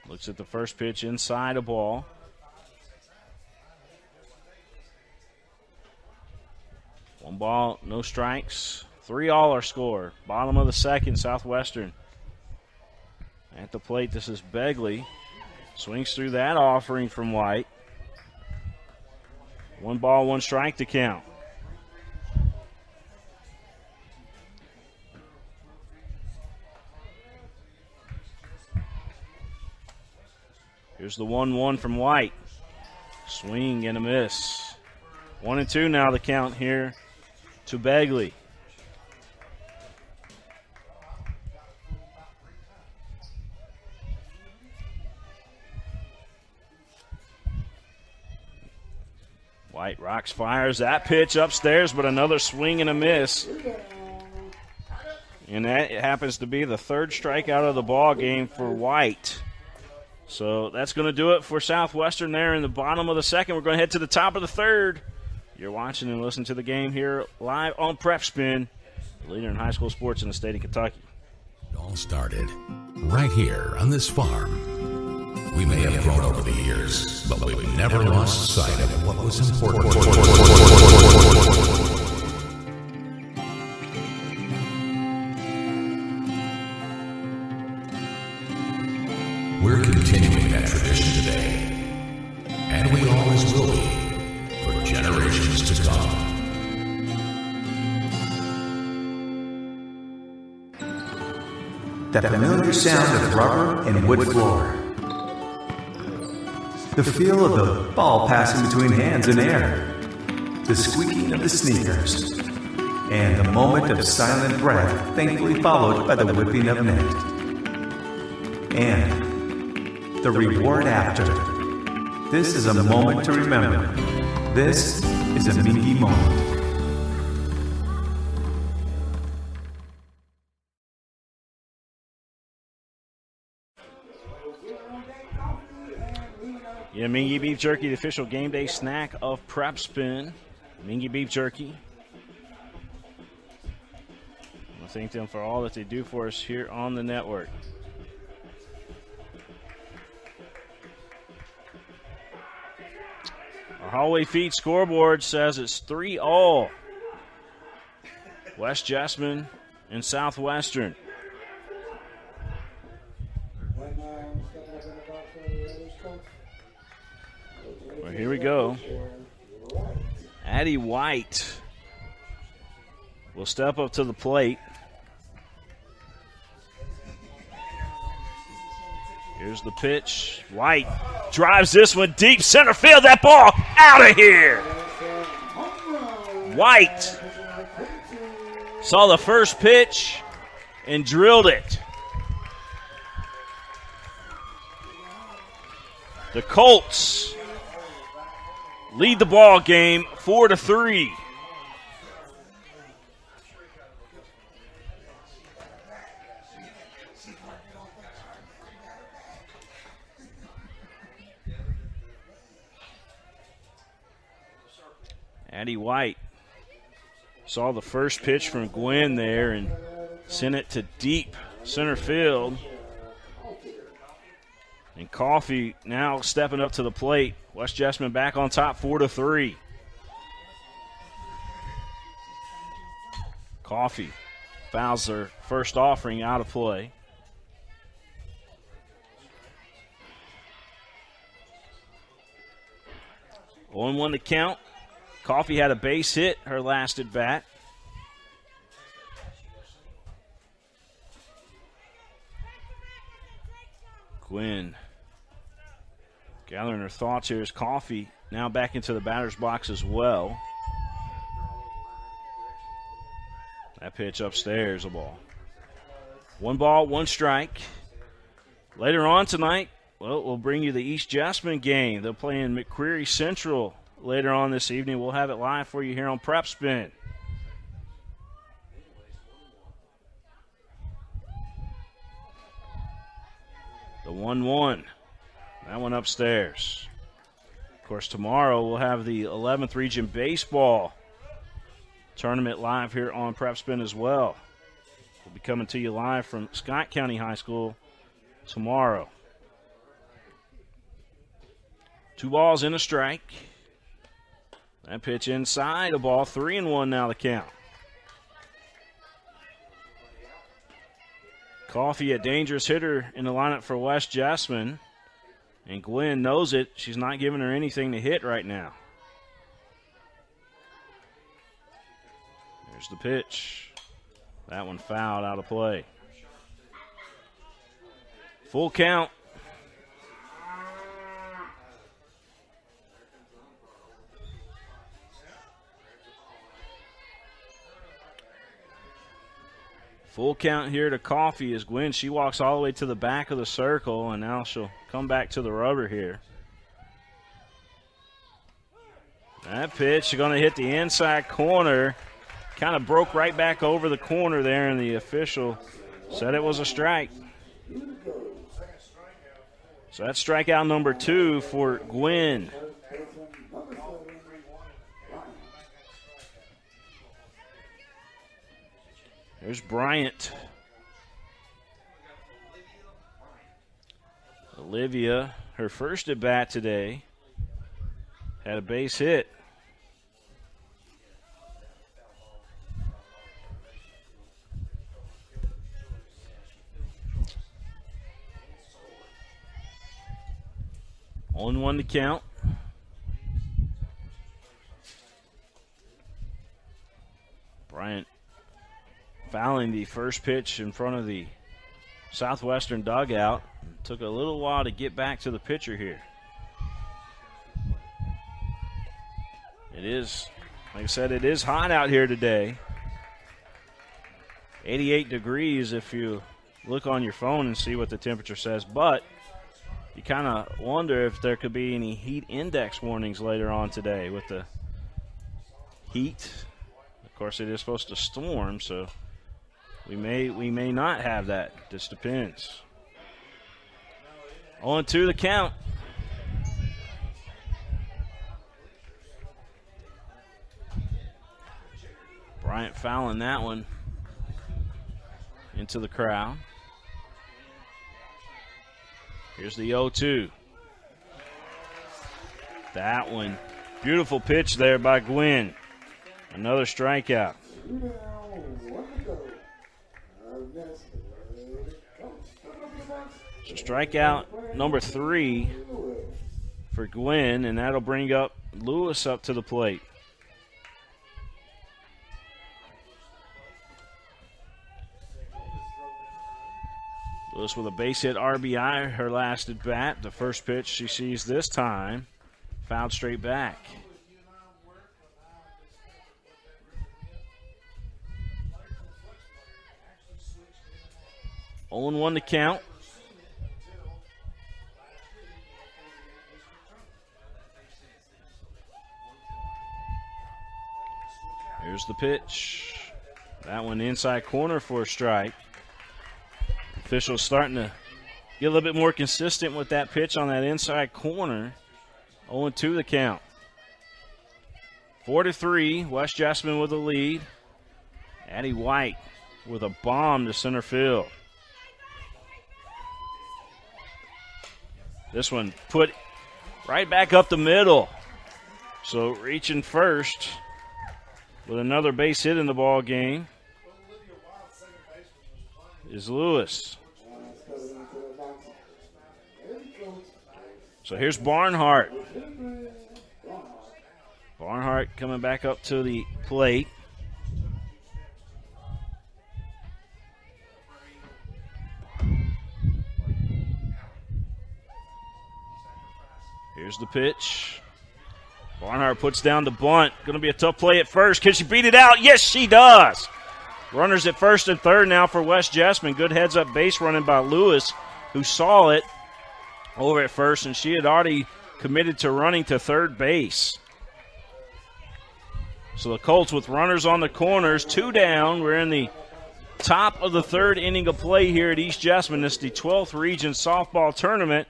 looks at the first pitch inside a ball. One ball, no strikes. 3-all our score. Bottom of the second, Southwestern. At the plate, this is Begley. Swings through that offering from White. 1 ball, 1 strike to count. Here's the 1-1 from White. Swing and a miss. 1-2 now the count here to Begley. White rocks, fires that pitch upstairs, but another swing and a miss. And that happens to be the third strikeout of the ball game for White. So that's going to do it for Southwestern there in the bottom of the second. We're going to head to the top of the third. You're watching and listening to the game here live on Prep Spin, the leader in high school sports in the state of Kentucky. It all started right here on this farm. We may have grown over the years, but we've never lost sight of what was important. We're continuing that tradition today, and we always will be for generations to come. The familiar sound of rubber and wood floor. The feel of the ball passing between hands and air. The squeaking of the sneakers. And the moment of silent breath, thankfully followed by the whipping of net. And the reward after. This is a moment to remember. This is a Mingy moment. Yeah, Mingy Beef Jerky, the official game day snack of Prep Spin. Mingy Beef Jerky. I want to thank them for all that they do for us here on the network. Our hallway feed scoreboard says it's 3-all. West Jessamine and Southwestern. Well, here we go. Addie White will step up to the plate. Here's the pitch. White drives this one deep center field. That ball out of here. White saw the first pitch and drilled it. The Colts lead the ball game 4-3. Addie White saw the first pitch from Gwen there and sent it to deep center field. And Coffey now stepping up to the plate. West Jessamine back on top 4-3. Coffey fouls their first offering out of play. On 1 to count. Coffey had a base hit her last at bat. Gwen gathering her thoughts here as Coffey now back into the batter's box as well. That pitch upstairs, a ball. 1 ball, 1 strike. Later on tonight, well, we'll bring you the East Jessamine game. They'll play in McCreary Central later on this evening. We'll have it live for you here on Prep Spin. The 1-1. That one upstairs. Of course, tomorrow we'll have the 11th Region Baseball Tournament live here on Prep Spin as well. We'll be coming to you live from Scott County High School tomorrow. 2 balls and a strike. That pitch inside, a ball, 3-1 now the count. Coffey, a dangerous hitter in the lineup for West Jessamine. And Gwen knows it. She's not giving her anything to hit right now. There's the pitch. That one fouled out of play. Full count. Full count here to Coffey as Gwen, she walks all the way to the back of the circle, and now she'll come back to the rubber here. That pitch is going to hit the inside corner. Kind of broke right back over the corner there, and the official said it was a strike. So that's strikeout number 2 for Gwynn. There's Bryant. Olivia, her first at bat today, had a base hit. On 1 to count. Bryant fouling the first pitch in front of the Southwestern dugout. Took a little while to get back to the pitcher here. It is, like I said, it is hot out here today. 88 degrees if you look on your phone and see what the temperature says, but you kind of wonder if there could be any heat index warnings later on today with the heat. Of course, it is supposed to storm, so we may not have that. Just depends. 0-2 the count. Bryant fouling that one into the crowd. Here's the 0-2. That one. Beautiful pitch there by Gwynn. Another strikeout. So strikeout number 3 for Gwynn, and that'll bring up Lewis up to the plate. Lewis with a base hit RBI, her last at bat. The first pitch she sees this time, fouled straight back. Oh, 0-1 to count. Here's the pitch. That one inside corner for a strike. Officials starting to get a little bit more consistent with that pitch on that inside corner. 0-2 the count. 4-3, West Jessamine with the lead. Addie White with a bomb to center field. This one put right back up the middle. So reaching first with another base hit in the ball game is Lewis. So here's Barnhart. Barnhart coming back up to the plate. Here's the pitch. Barnhart puts down the bunt. Going to be a tough play at first. Can she beat it out? Yes, she does. Runners at first and third now for West Jessamine. Good heads-up base running by Lewis, who saw it over at first, and she had already committed to running to third base. So the Colts with runners on the corners, 2 down. We're in the top of the third inning of play here at East Jessamine. It's the 12th Region Softball Tournament,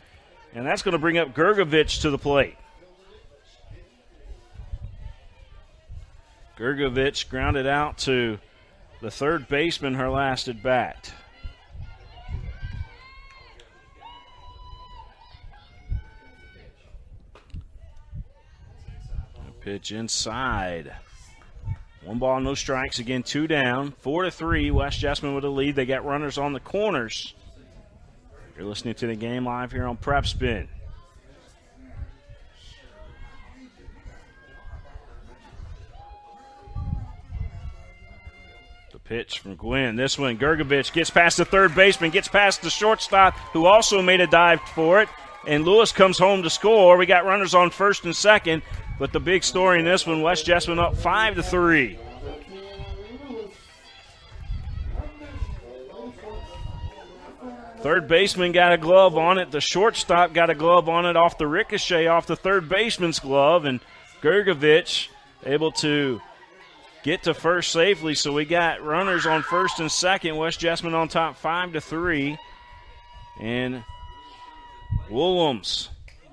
and that's going to bring up Gergovich to the plate. Gergovich grounded out to the third baseman, her last at bat. Pitch inside. 1 ball, no strikes. Again, 2 down. 4-3. West Jessamine with a lead. They got runners on the corners. You're listening to the game live here on Prep Spin. The pitch from Gwynn. This one, Gergovich gets past the third baseman, gets past the shortstop, who also made a dive for it. And Lewis comes home to score. We got runners on first and second. But the big story in this one, West Jessamine up 5-3. Third baseman got a glove on it. The shortstop got a glove on it off the ricochet off the third baseman's glove. And Gergovich able to get to first safely, so we got runners on first and second. West Jessamine on top 5-3. And Woolhams,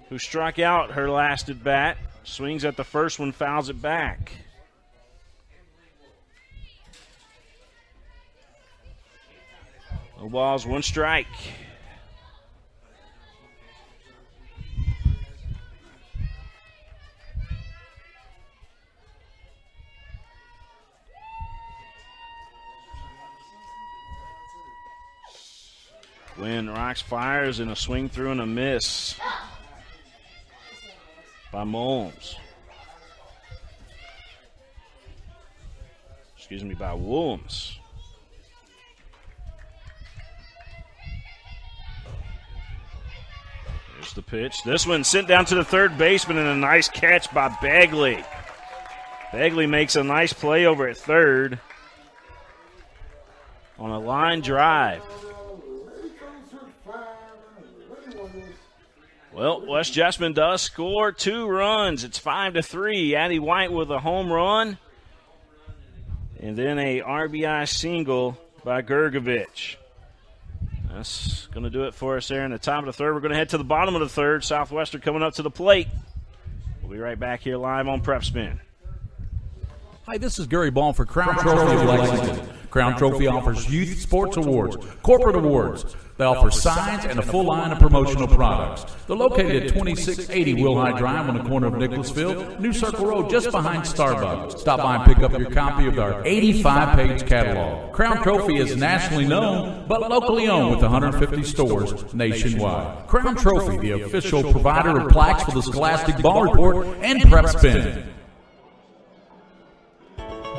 who struck out her last at bat, swings at the first one, fouls it back. No balls, one strike. When Rocks fires and a swing through and a miss by Mulms. Excuse me, by Woolhams. There's the pitch. This one sent down to the third baseman and a nice catch by Bagley. Bagley makes a nice play over at third on a line drive. Well, West Jessamine does score 2 runs. It's 5-3. Addie White with a home run. And then a RBI single by Gergovich. That's going to do it for us there in the top of the third. We're going to head to the bottom of the third. Southwestern coming up to the plate. We'll be right back here live on Prep Spin. Hi, this is Gary Ball for Crown Trophy of Lexington. Crown Trophy offers youth sports awards, corporate awards. They offer signs and a full line of promotional products. They're located at 2680 Wilhite Drive on the corner of Nicholasville, New Circle Road, just behind Starbucks. Stop by and pick up your copy of our 85-page catalog. Crown Trophy is nationally known, but locally owned with 150 stores nationwide. Crown Trophy, the official provider of plaques for the Scholastic Ball Report and Prep Spin.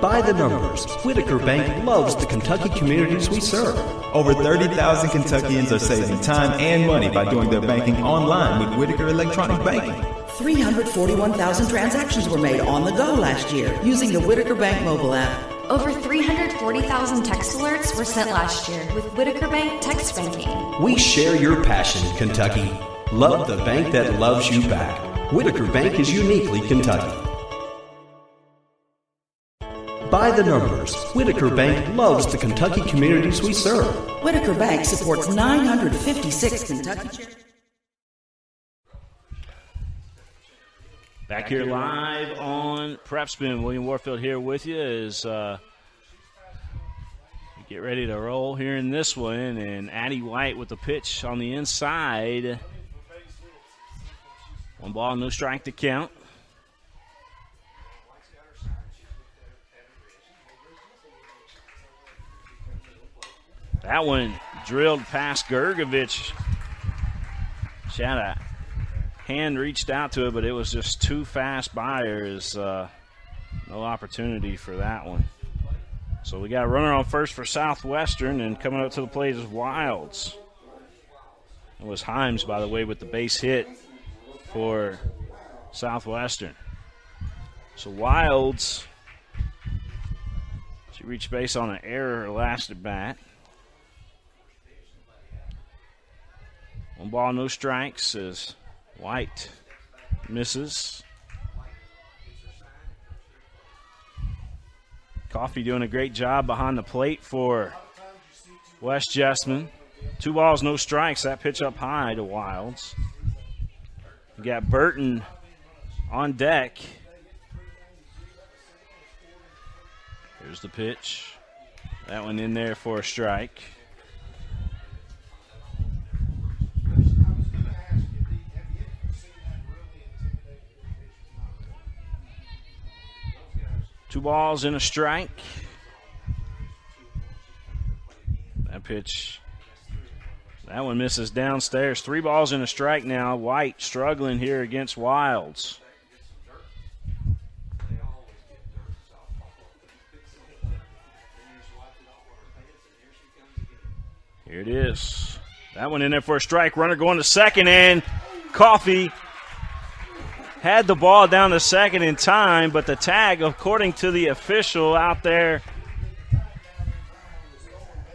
By the numbers, Whitaker Bank loves the Kentucky communities we serve. Over 30,000 Kentuckians are saving time and money by doing their banking online with Whitaker Electronic Banking. 341,000 transactions were made on the go last year using the Whitaker Bank mobile app. Over 340,000 text alerts were sent last year with Whitaker Bank text banking. We share your passion, Kentucky. Love the bank that loves you back. Whitaker Bank is uniquely Kentucky. By the numbers, Whitaker Bank loves the Kentucky communities we serve. Whitaker Bank supports 956 Kentucky charities. Back here live on Prep Spin. William Warfield here with you as we get ready to roll here in this one. And Addie White with the pitch on the inside. 1 ball, no strike to count. That one drilled past Gergovich. She had a hand reached out to it, but it was just too fast by her. No opportunity for that one. So we got a runner on first for Southwestern, and coming up to the plate is Wilds. It was Himes, by the way, with the base hit for Southwestern. So Wilds, she reached base on an error last at bat. 1 ball, no strikes as White misses. Coffey doing a great job behind the plate for West Jessamine. 2 balls, no strikes. That pitch up high to Wilds. We got Burton on deck. Here's the pitch. That one in there for a strike. Two balls and a strike. That pitch, that one misses downstairs. 3 balls and a strike now. White struggling here against Wilds. Here it is. That one in there for a strike. Runner going to second, and Coffey had the ball down to second in time, but the tag, according to the official out there,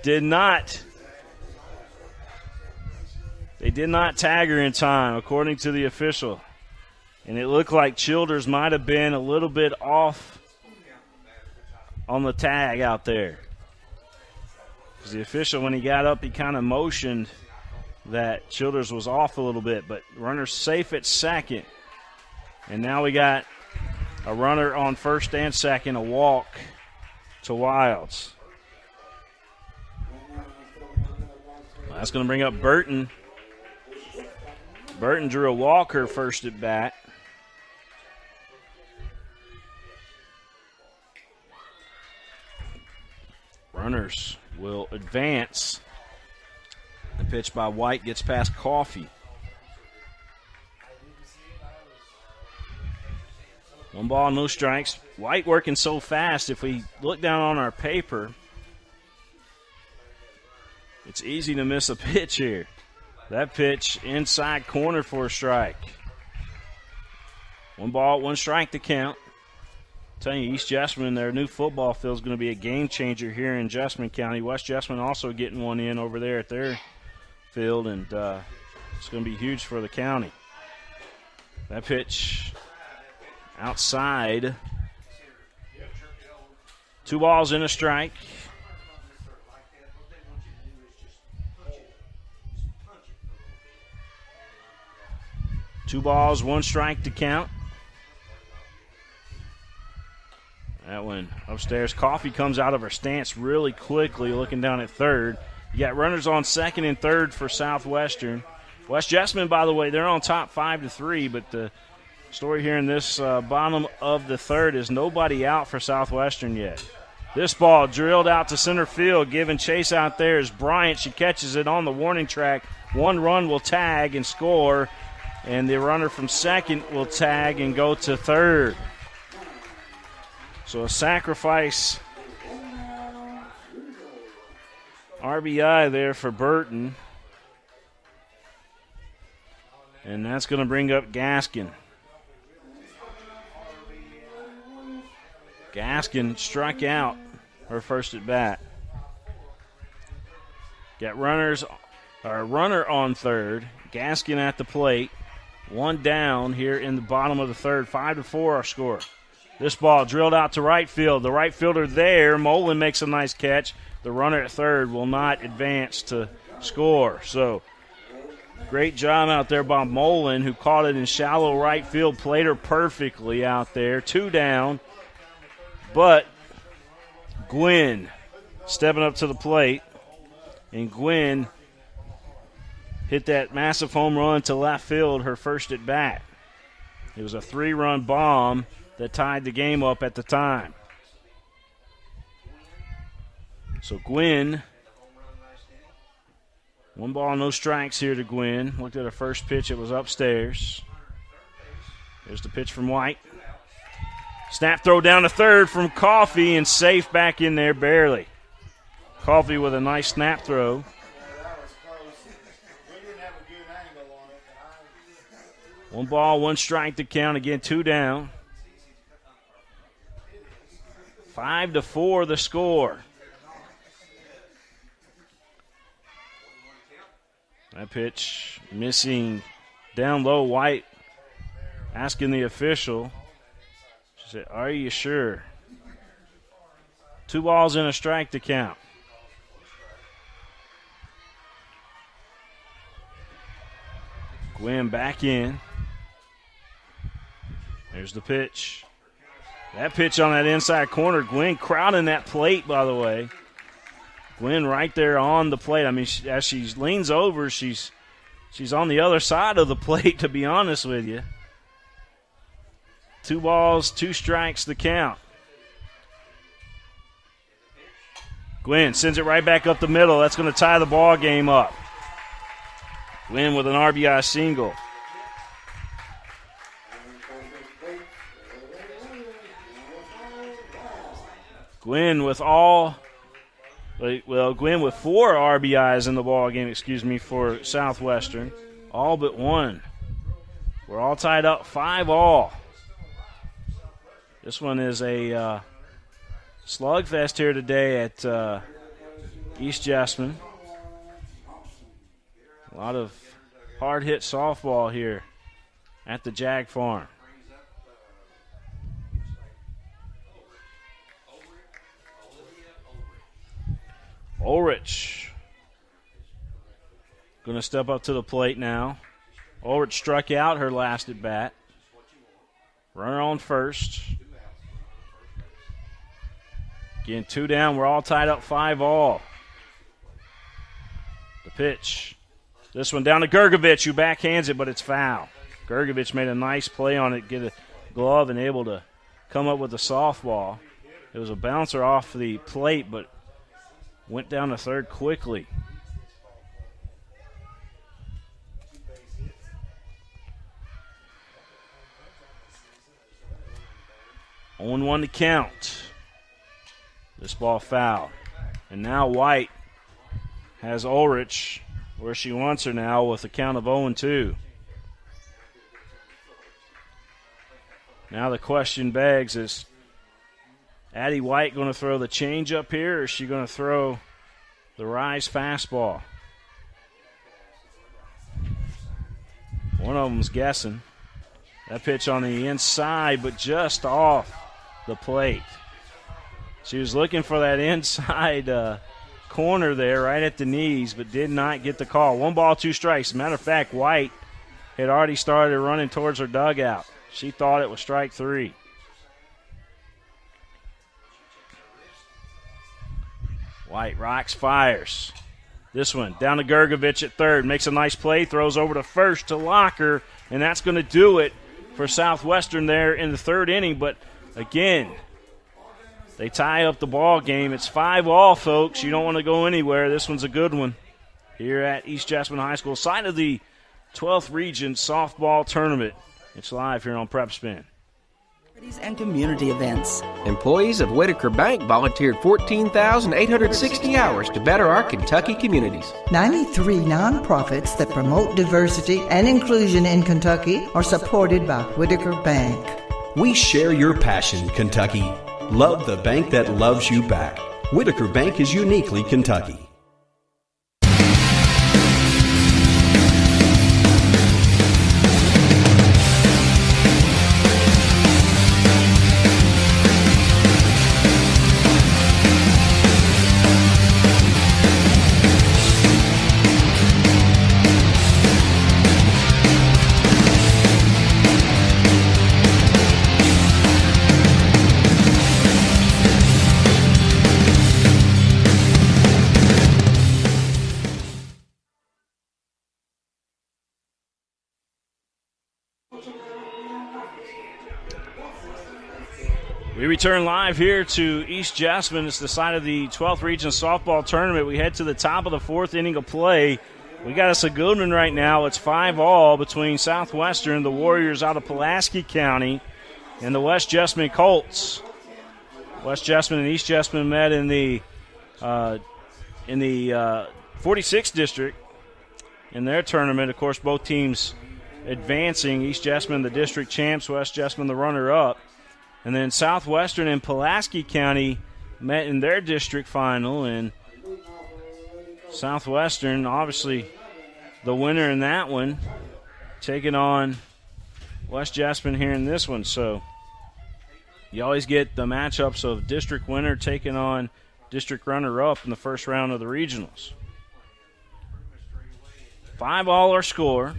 they did not tag her in time, according to the official. And it looked like Childers might have been a little bit off on the tag out there. Because the official, when he got up, he kind of motioned that Childers was off a little bit. But runner's safe at second. And now we got a runner on first and second, a walk to Wilds. That's going to bring up Burton. Burton drew a walker first at bat. Runners will advance. The pitch by White gets past Coffee. 1 ball, no strikes. White working so fast. If we look down on our paper, it's easy to miss a pitch here. That pitch inside corner for a strike. 1 ball, 1 strike to count. I'm telling you, East Jessamine, their new football field is going to be a game changer here in Jessamine County. West Jessamine also getting one in over there at their field, and it's going to be huge for the county. That pitch outside. 2 balls and a strike. Two balls, 1 strike to count. That one upstairs. Coffee comes out of her stance really quickly, looking down at third. You got runners on second and third for Southwestern. West Jessamine, by the way, they're on top 5-3, but the story here in this bottom of the third is nobody out for Southwestern yet. This ball drilled out to center field, giving chase out there is Bryant. She catches it on the warning track. 1 run will tag and score, and the runner from second will tag and go to third. So a sacrifice RBI there for Burton. And that's going to bring up Gaskin. Gaskin struck out her first at bat. Got a runner on third. Gaskin at the plate. 1 down here in the bottom of the third. 5-4 our score. This ball drilled out to right field. The right fielder there. Mullen makes a nice catch. The runner at third will not advance to score. So great job out there by Mullen, who caught it in shallow right field. Played her perfectly out there. 2 down. But Gwynn stepping up to the plate. And Gwynn hit that massive home run to left field, her first at bat. It was a 3-run bomb that tied the game up at the time. So Gwynn, 1 ball, no strikes here to Gwynn. Looked at her first pitch, it was upstairs. There's the pitch from White. Snap throw down to third from Coffee, and safe back in there barely. Coffee with a nice snap throw. One ball, 1 strike to count. Again, 2 down. 5-4 the score. That pitch missing down low. White asking the official. She said, "Are you sure?" 2 balls and a strike to count. Gwynn back in. There's the pitch. That pitch on that inside corner. Gwynn crowding that plate, by the way. Gwynn right there on the plate. I mean, as she leans over, she's on the other side of the plate, to be honest with you. 2 balls, 2 strikes to count. Gwynn sends it right back up the middle. That's going to tie the ball game up. Gwynn with an RBI single. Gwynn with 4 RBIs in the ball game, for Southwestern. All but 1. We're all tied up 5-all. This one is a slugfest here today at East Jessamine. A lot of hard-hit softball here at the Jag Farm. Ulrich going to step up to the plate now. Ulrich struck out her last at bat. Runner on first. Again, 2 down. We're all tied up 5-all. The pitch. This one down to Gergovich, who backhands it, but it's foul. Gergovich made a nice play on it, get a glove, and able to come up with a softball. It was a bouncer off the plate, but went down to third quickly. On 1 to count. This ball foul. And now White has Ulrich where she wants her now with a count of 0-2. Now the question begs, is Addie White going to throw the changeup here, or is she going to throw the rise fastball? One of them's guessing. That pitch on the inside, but just off the plate. She was looking for that inside corner there right at the knees, but did not get the call. 1 ball, 2 strikes. As a matter of fact, White had already started running towards her dugout. She thought it was strike 3. White rocks, fires. This one down to Gergovich at third. Makes a nice play, throws over to first to Locker, and that's going to do it for Southwestern there in the 3rd inning. But again, they tie up the ball game. It's 5-all, folks. You don't want to go anywhere. This one's a good one here at East Jessamine High School, side of the 12th Region Softball Tournament. It's live here on Prep Spin. And community events. Employees of Whitaker Bank volunteered 14,860 hours to better our Kentucky communities. 93 nonprofits that promote diversity and inclusion in Kentucky are supported by Whitaker Bank. We share your passion, Kentucky. Love the bank that loves you back. Whitaker Bank is uniquely Kentucky. We return live here to East Jessamine. It's the side of the 12th Region Softball Tournament. We head to the top of the 4th inning of play. We got us a good one right now. It's 5-all between Southwestern, the Warriors out of Pulaski County, and the West Jessamine Colts. West Jessamine and East Jessamine met in the 46th district in their tournament. Of course, both teams advancing. East Jessamine, the district champs, West Jessamine, the runner-up. And then Southwestern and Pulaski County met in their district final, and Southwestern, obviously the winner in that one, taking on West Jessamine here in this one. So you always get the matchups of district winner taking on district runner-up in the first round of the regionals. 5-all our score.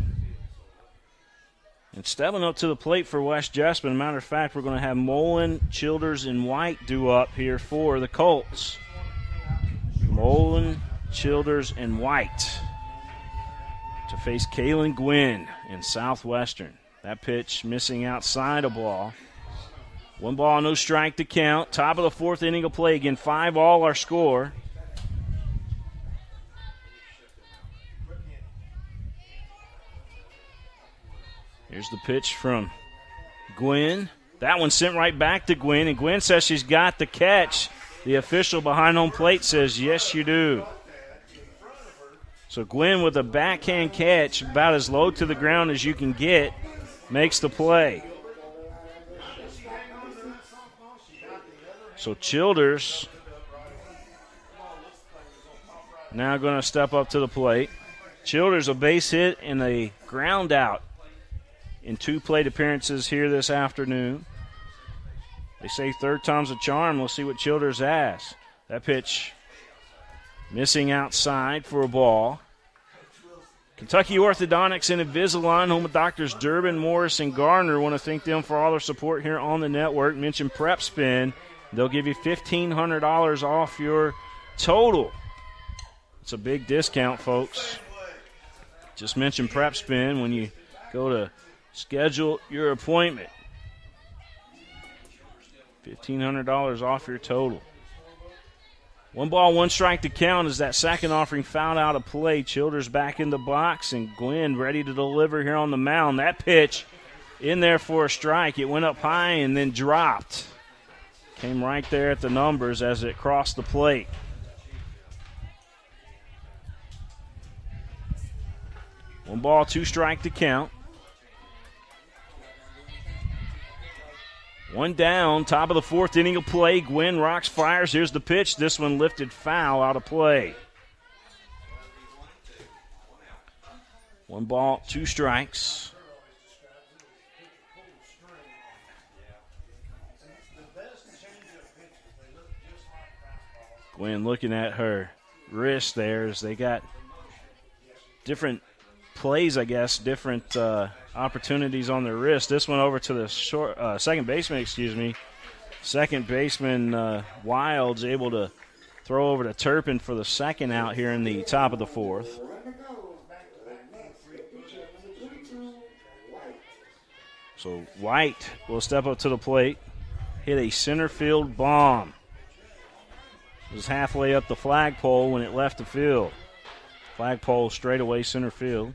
And stepping up to the plate for West Jessamine. Matter of fact, we're going to have Mullen, Childers, and White due up here for the Colts. Mullen, Childers, and White to face Kaylin Gwynn in Southwestern. That pitch missing outside a ball. 1 ball, no strike to count. Top of the 4th inning of play. Again, 5-all our score. Here's the pitch from Gwynn. That one sent right back to Gwynn, and Gwynn says she's got the catch. The official behind home plate says, yes, you do. So Gwynn with a backhand catch, about as low to the ground as you can get, makes the play. So Childers now going to step up to the plate. Childers a base hit and a ground out in 2 plate appearances here this afternoon. They say 3rd time's a charm. We'll see what Childers has. That pitch Missing outside for a ball. Kentucky Orthodontics and Invisalign, home of Doctors Durbin, Morris, and Gardner. Want to thank them for all their support here on the network. Mention Prep Spin. They'll give you $1,500 off your total. It's a big discount, folks. Just mention Prep Spin when you go to schedule your appointment. $1,500 off your total. 1 ball, 1 strike to count as that second offering fouled out of play. Childers back in the box, and Gwen ready to deliver here on the mound. That pitch in there for a strike. It went up high and then dropped. Came right there at the numbers as it crossed the plate. One ball, 2 strike to count. 1 down, top of the 4th inning of play. Gwen rocks, fires. Here's the pitch. This one lifted foul out of play. 1 ball, 2 strikes. Gwen looking at her wrist there as they got different plays, I guess, different opportunities on their wrist. This one over to the second baseman, Second baseman Wilds able to throw over to Turpin for the second out here in the top of the 4th. So White will step up to the plate, hit a center field bomb. It was halfway up the flagpole when it left the field. Flagpole straight away center field.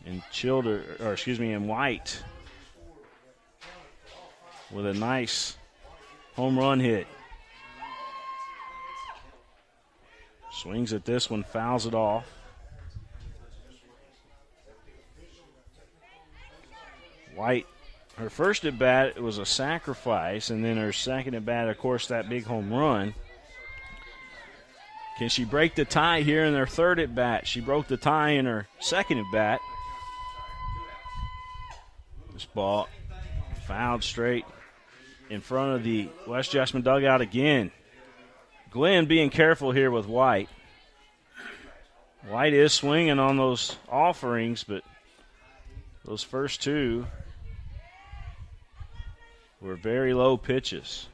And and White with a nice home run hit. Swings at this one, fouls it off. White, her first at bat, it was a sacrifice, and then her second at bat, of course, that big home run. Can she break the tie here in her third at bat? She broke the tie in her second at bat. This ball fouled straight in front of the West Jessamine dugout again. Glenn being careful here with White. White is swinging on those offerings, but those first 2 were very low pitches.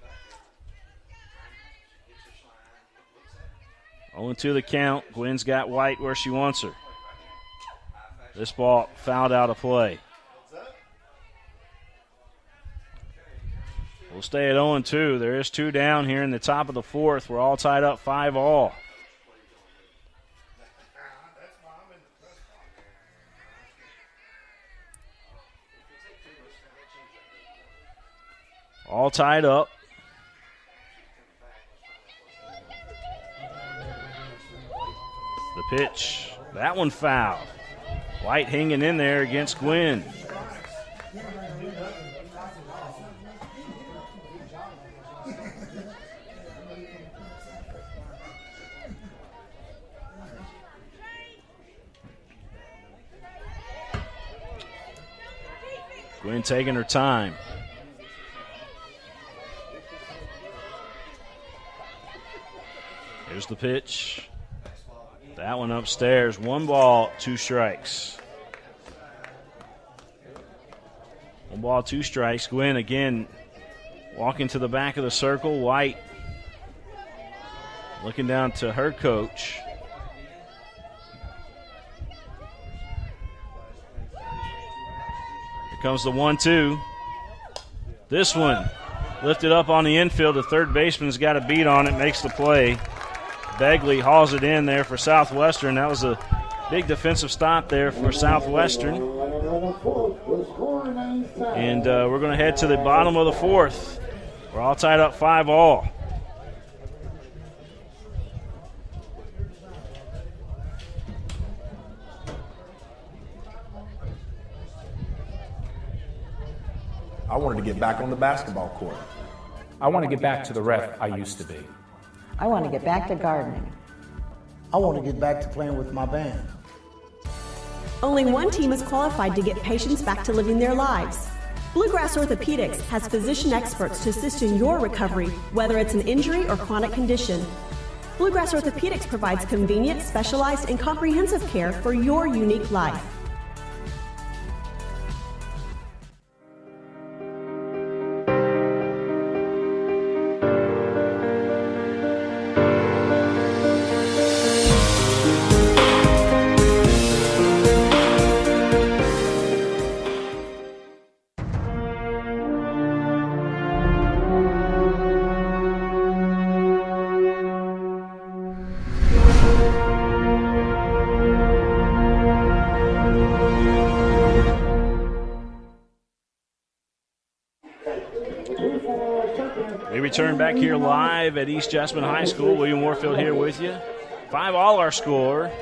0-2 the count. Gwen's got White where she wants her. This ball fouled out of play. We'll stay at 0-2. There is 2 down here in the top of the 4th. We're all tied up 5-all. All tied up. The pitch, that one fouled. White hanging in there against Gwen. Gwen taking her time. Here's the pitch. That one upstairs. 1 ball, 2 strikes. 1 ball, 2 strikes. Gwen again walking to the back of the circle. White looking down to her coach. Here comes the 1-2. This one lifted up on the infield. The third baseman's got a beat on it, makes the play. Begley hauls it in there for Southwestern. That was a big defensive stop there for Southwestern. And we're going to head to the bottom of the 4th. We're all tied up 5-all. I wanted to get back on the basketball court. I want to get back to the ref I used to be. I want to get back to gardening. I want to get back to playing with my band. Only one team is qualified to get patients back to living their lives. Bluegrass Orthopedics has physician experts to assist in your recovery, whether it's an injury or chronic condition. Bluegrass Orthopedics provides convenient, specialized, and comprehensive care for your unique life. Return back here live at East Jessamine High School. William Warfield here with you. 5-all our score.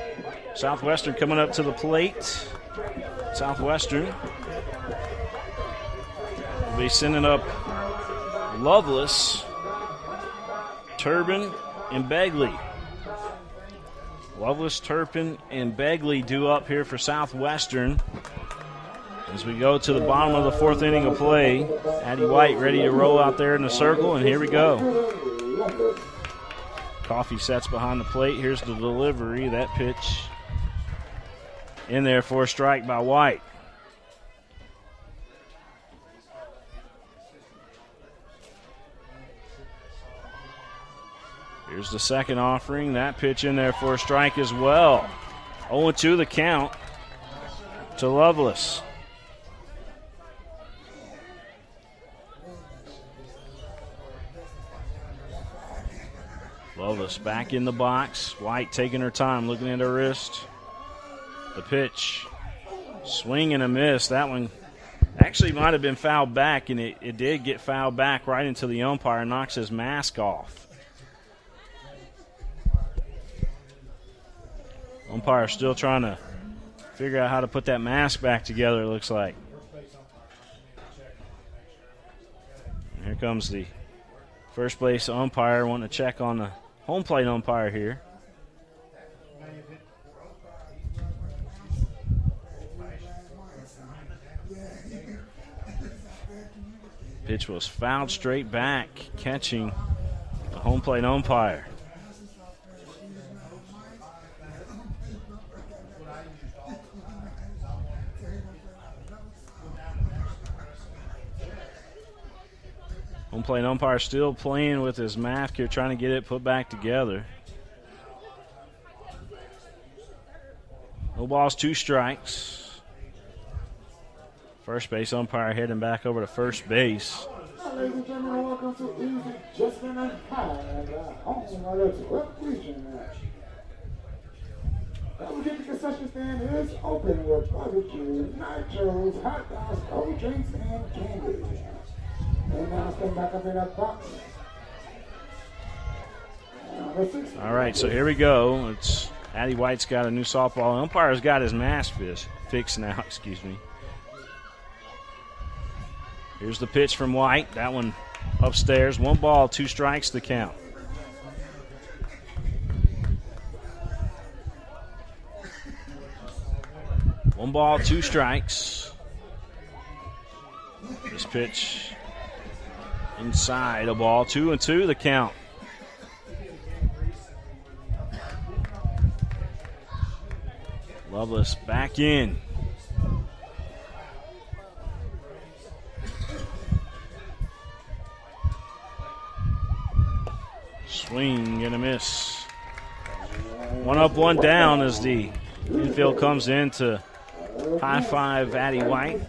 Southwestern coming up to the plate. Southwestern will be sending up Lovelace, Turbin, and Begley. Lovelace, Turpin, and Begley due up here for Southwestern. As we go to the bottom of the fourth inning of play, Addie White ready to roll out there in the circle, and here we go. Coffee sets behind the plate. Here's the delivery. That pitch in there for a strike by White. Here's the second offering. That pitch in there for a strike as well. 0-2 the count to Lovelace. Lovelace back in the box. White taking her time, looking at her wrist. The pitch. Swing and a miss. That one actually might have been fouled back, and it did get fouled back right into the umpire. Knocks his mask off. Umpire still trying to figure out how to put that mask back together, it looks like. And here comes the first base umpire wanting to check on the home plate umpire here. Pitch was fouled straight back, catching the home plate umpire. Home plate umpire still playing with his mask here, trying to get it put back together. No balls, 2 strikes. First base umpire heading back over to first base. Ladies and gentlemen, welcome to East Jessamine High, the home of the 12th region match. Don't forget the concession stand is open with barbecue, nachos, hot dogs, cold drinks, and candy. And now stand back up in that box. All right, so here we go. It's Addie White's got a new softball. Umpire's got his mask fixed now, excuse me. Here's the pitch from White. That one upstairs. 1 ball, 2 strikes to count. One ball, 2 strikes. This pitch inside a ball. 2-2 the count. Lovelace back in. Swing and a miss. 1 up, 1 down as the infield comes in to high five Addie White.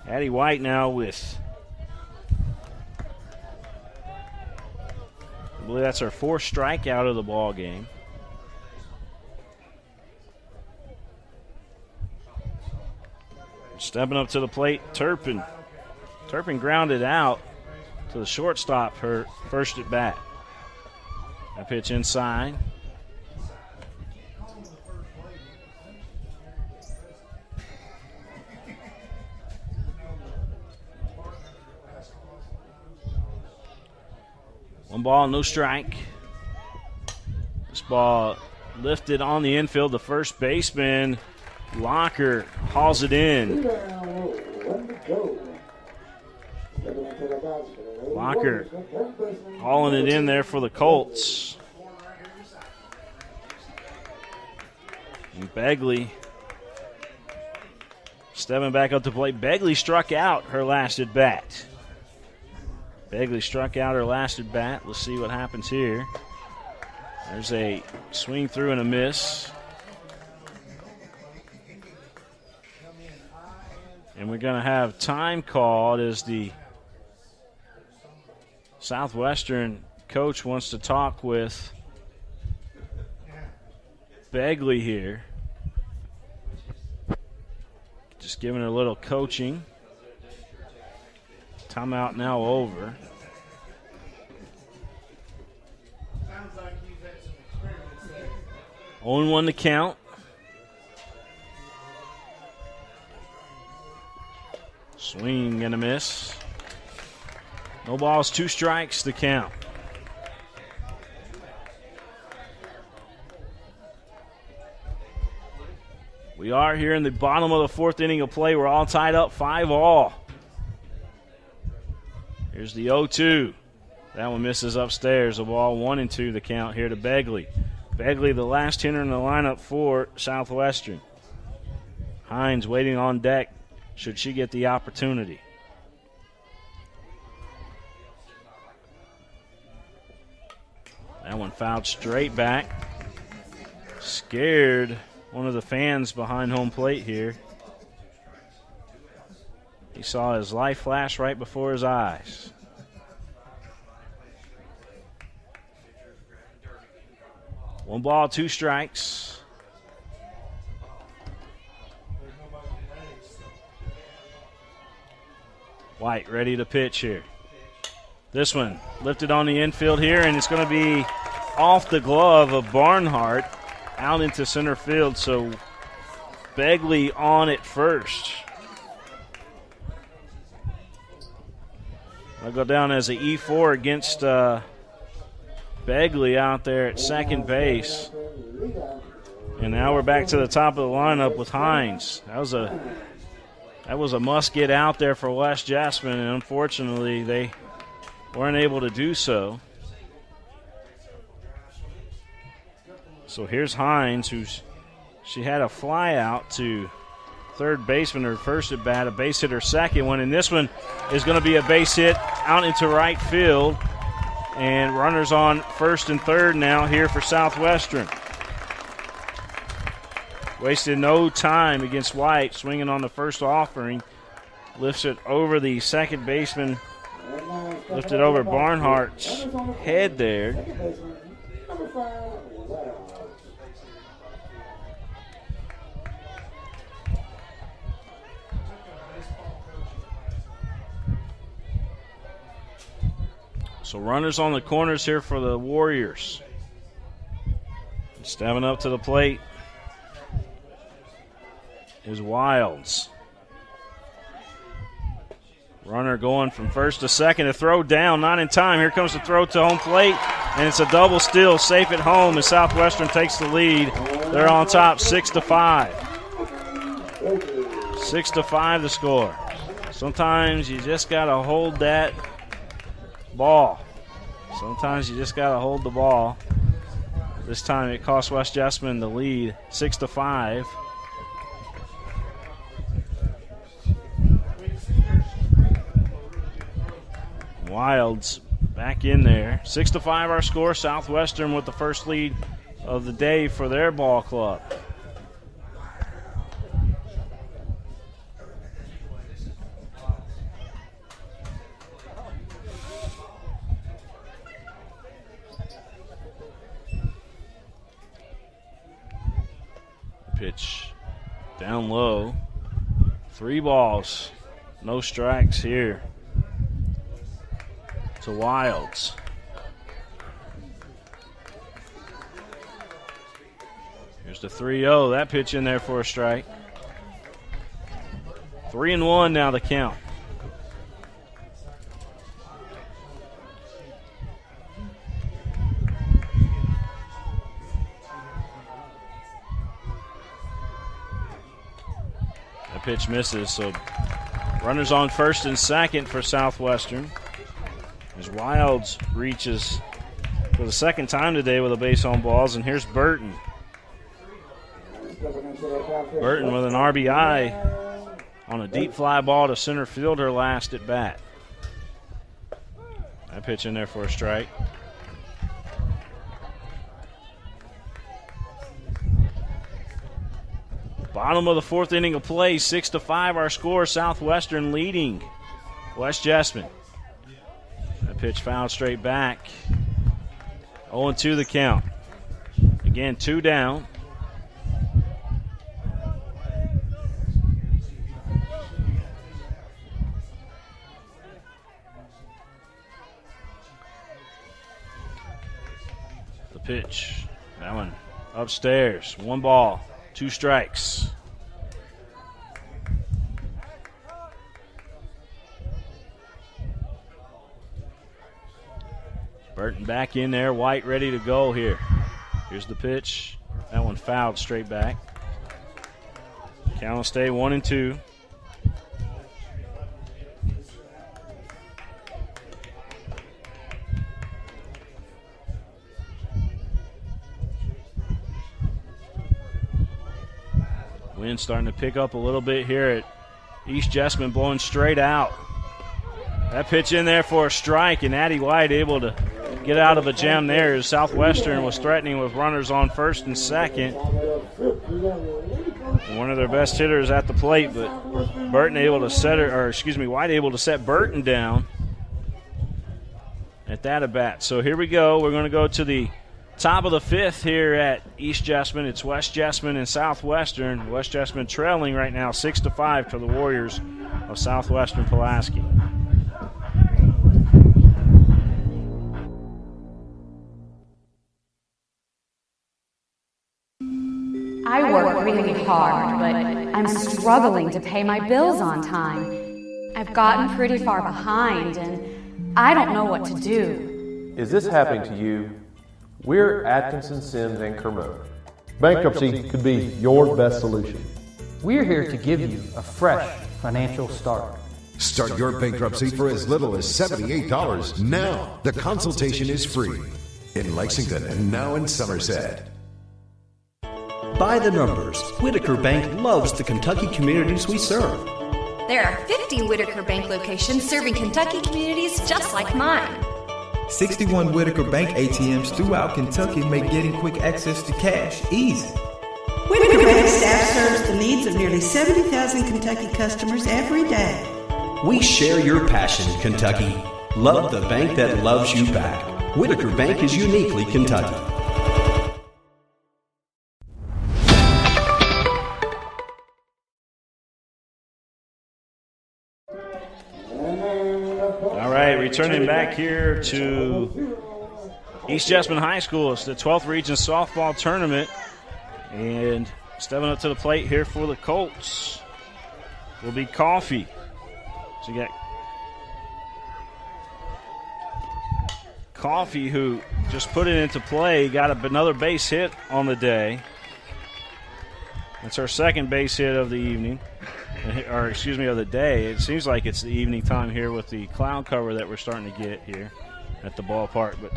Addie White now with, I believe that's her 4th strikeout of the ball game. Stepping up to the plate, Turpin. Turpin grounded out to the shortstop, her first at bat. That pitch inside. One ball, no strike. This ball lifted on the infield. The first baseman, Locker, hauls it in. Locker hauling it in there for the Colts. And Begley stepping back up to play. Begley struck out her last at bat. Let's see what happens here. There's a swing through and a miss. And we're going to have time called as the Southwestern coach wants to talk with Begley here. Just giving her a little coaching. Timeout now over. Only one to count. Swing and a miss. No balls, 2 strikes to count. We are here in the bottom of the 4th inning of play. We're all tied up 5-all. Here's the 0-2. That one misses upstairs. A ball 1-2 the count here to Begley. Begley, the last hitter in the lineup for Southwestern. Hines waiting on deck should she get the opportunity. That one fouled straight back. Scared one of the fans behind home plate here. He saw his life flash right before his eyes. One ball, 2 strikes. White ready to pitch here. This one lifted on the infield here, and it's going to be off the glove of Barnhart out into center field. So Begley on it first. I'll go down as an E4 against Begley out there at second base. And now we're back to the top of the lineup with Hines. That was a must get out there for West Jessamine, and unfortunately they weren't able to do so. So here's Hines, she had a fly out to third baseman her first at bat, a base hit her second one, and this one is going to be a base hit out into right field. And runners on first and third now here for Southwestern. Wasted no time against White, swinging on the first offering. Lifts it over the second baseman. Lifted over Barnhart's head there. So runners on the corners here for the Warriors. Stepping up to the plate is Wilds. Runner going from first to second. A throw down, not in time. Here comes the throw to home plate, and it's a double steal, safe at home as Southwestern takes the lead. They're on top 6-5. 6-5 the score. Sometimes you just got to hold that ball. Sometimes you just got to hold the ball. This time it cost West Jessamine the lead, 6-5. Wilds back in there. 6-5 our score. Southwestern with the first lead of the day for their ball club. Pitch down low. 3 balls, no strikes here to Wilds. Here's the 3-0. That pitch in there for a strike. 3-1 now the count. Pitch misses, so Runners on first and second for Southwestern. As Wilds reaches for the second time today with a base on balls, and here's Burton. Burton with an RBI on a deep fly ball to center fielder last at bat. That pitch in there for a strike. Bottom of the fourth inning of play, 6-5 our score. Southwestern leading West Jessamine. That pitch fouled straight back. 0-2 the count. Again, 2 down. The pitch. That one upstairs. 1 ball. 2 strikes. Burton back in there. White ready to go here. Here's the pitch. That one fouled straight back. Count will stay 1-2. Wind starting to pick up a little bit here at East Jessamine, blowing straight out. That pitch in there for a strike, and Addie White able to get out of a jam there as Southwestern was threatening with runners on first and second. One of their best hitters at the plate, but White able to set Burton down at that at bat. So here we go. We're going to go to the top of the fifth here at East Jessamine. It's West Jessamine and Southwestern. West Jessamine trailing right now 6-5 to the Warriors of Southwestern Pulaski. I work really hard, but I'm struggling to pay my bills on time. I've gotten pretty far behind, and I don't know what to do. Is this happening to you? We're Atkinson, Sims, and Kermode. Bankruptcy could be your best solution. We're here to give you a fresh financial start. Start your bankruptcy for as little as $78 now. The consultation is free in Lexington and now in Somerset. By the numbers, Whitaker Bank loves the Kentucky communities we serve. There are 50 Whitaker Bank locations serving Kentucky communities just like mine. 61 Whitaker Bank ATMs throughout Kentucky make getting quick access to cash easy. Whitaker Bank staff serves the needs of nearly 70,000 Kentucky customers every day. We share your passion, Kentucky. Love the bank that loves you back. Whitaker Bank is uniquely Kentucky. Returning back here to East Jessamine High School. It's the 12th Region Softball Tournament. And stepping up to the plate here for the Colts will be Coffee. So you got Coffee, who just put it into play, got another base hit on the day. That's our second base hit of the evening. Of the day. It seems like it's the evening time here with the cloud cover that we're starting to get here at the ballpark. But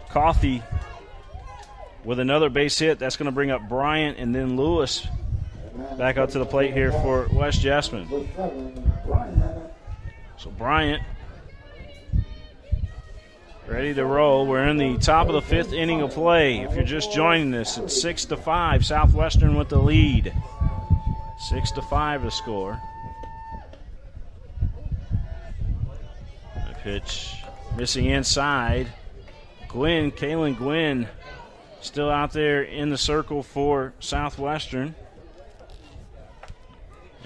Coffee with another base hit. That's going to bring up Bryant and then Lewis back up to the plate here for West Jessamine. So Bryant ready to roll. We're in the top of the fifth inning of play. If you're just joining us, it's 6-5. Southwestern with the lead. 6-5 to score. The pitch missing inside. Kaylin Gwynn still out there in the circle for Southwestern.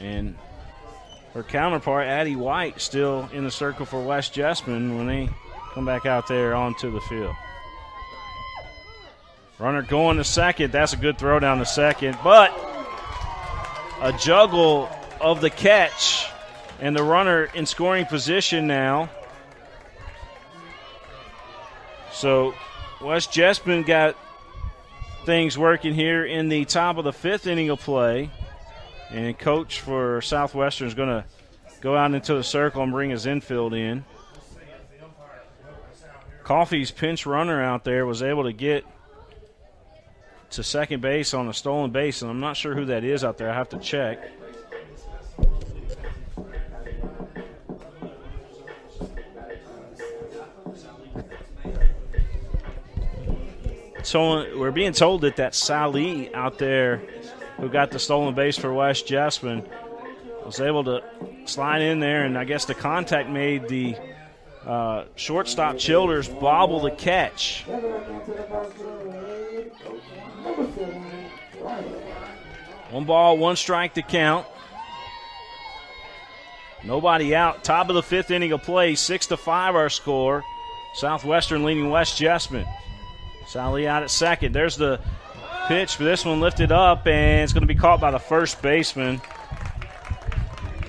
And her counterpart, Addie White, still in the circle for West Jessamine when they come back out there onto the field. Runner going to second. That's a good throw down to second, but a juggle of the catch, and the runner in scoring position now. So West Jessamine got things working here in the top of the fifth inning of play, and coach for Southwestern is going to go out into the circle and bring his infield in. Coffey's pinch runner out there was able to get to second base on a stolen base, and I'm not sure who that is out there. I have to check. So we're being told that that's Sally out there who got the stolen base for West Jessamine was able to slide in there, and I guess the contact made the shortstop Childers bobble the catch. One ball, one strike to count. Nobody out. Top of the fifth inning of play. 6-5 our score. Southwestern leading West Jessamine. Sally out at second. There's the pitch for this one, lifted up, and it's going to be caught by the first baseman.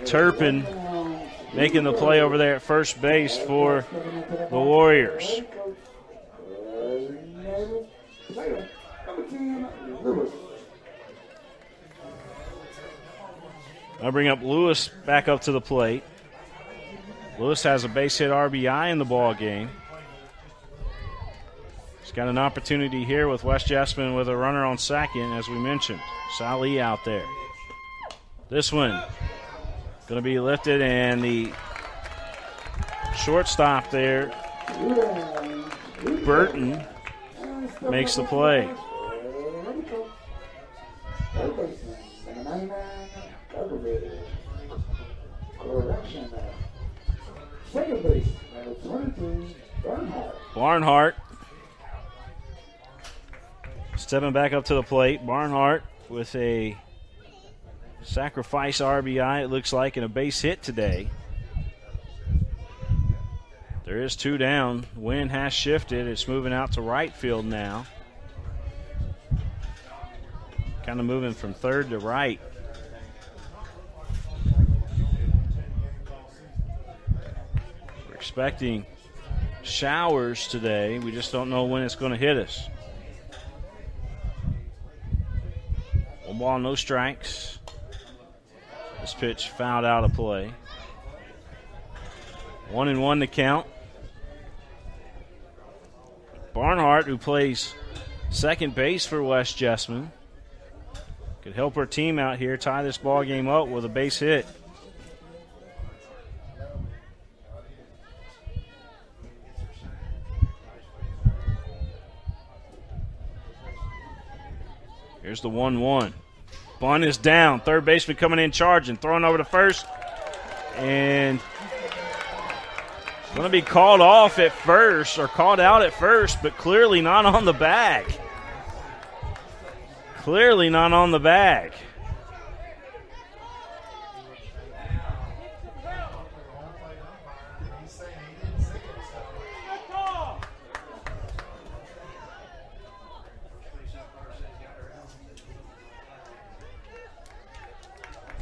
Turpin making the play over there at first base for the Warriors. I'll bring up Lewis back up to the plate. Lewis has a base hit RBI in the ball game. He's got an opportunity here with West Jessamine with a runner on second, as we mentioned. Sally out there. This one going to be lifted, and the shortstop there, Burton, makes the play. Barnhart stepping back up to the plate. Barnhart with a sacrifice RBI, it looks like, and a base hit today. There is two down. Wind has shifted. It's moving out to right field now. Kind of moving from third to right. We're expecting showers today. We just don't know when it's going to hit us. One ball, no strikes. This pitch fouled out of play. 1-1 to count. Barnhart, who plays second base for West Jessamine, could help her team out here tie this ball game up with a base hit. Here's the 1-1. Bunt is down. Third baseman coming in charging. Throwing over to first. And going to be called off at first, or called out at first, but clearly not on the bag. Clearly not on the bag.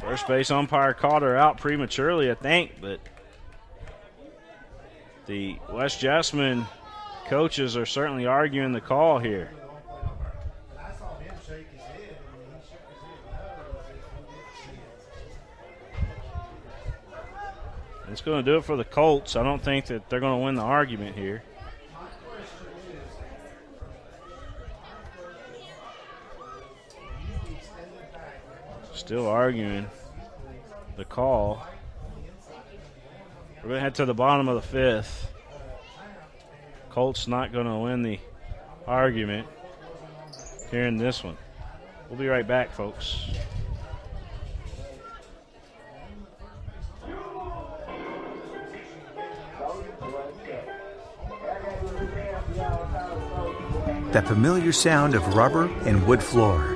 First base umpire called her out prematurely, I think, but the West Jessamine coaches are certainly arguing the call here. It's going to do it for the Colts. I don't think that they're going to win the argument here. Still arguing the call. We're going to head to the bottom of the fifth. Colts not going to win the argument here in this one. We'll be right back, folks. That familiar sound of rubber and wood floor.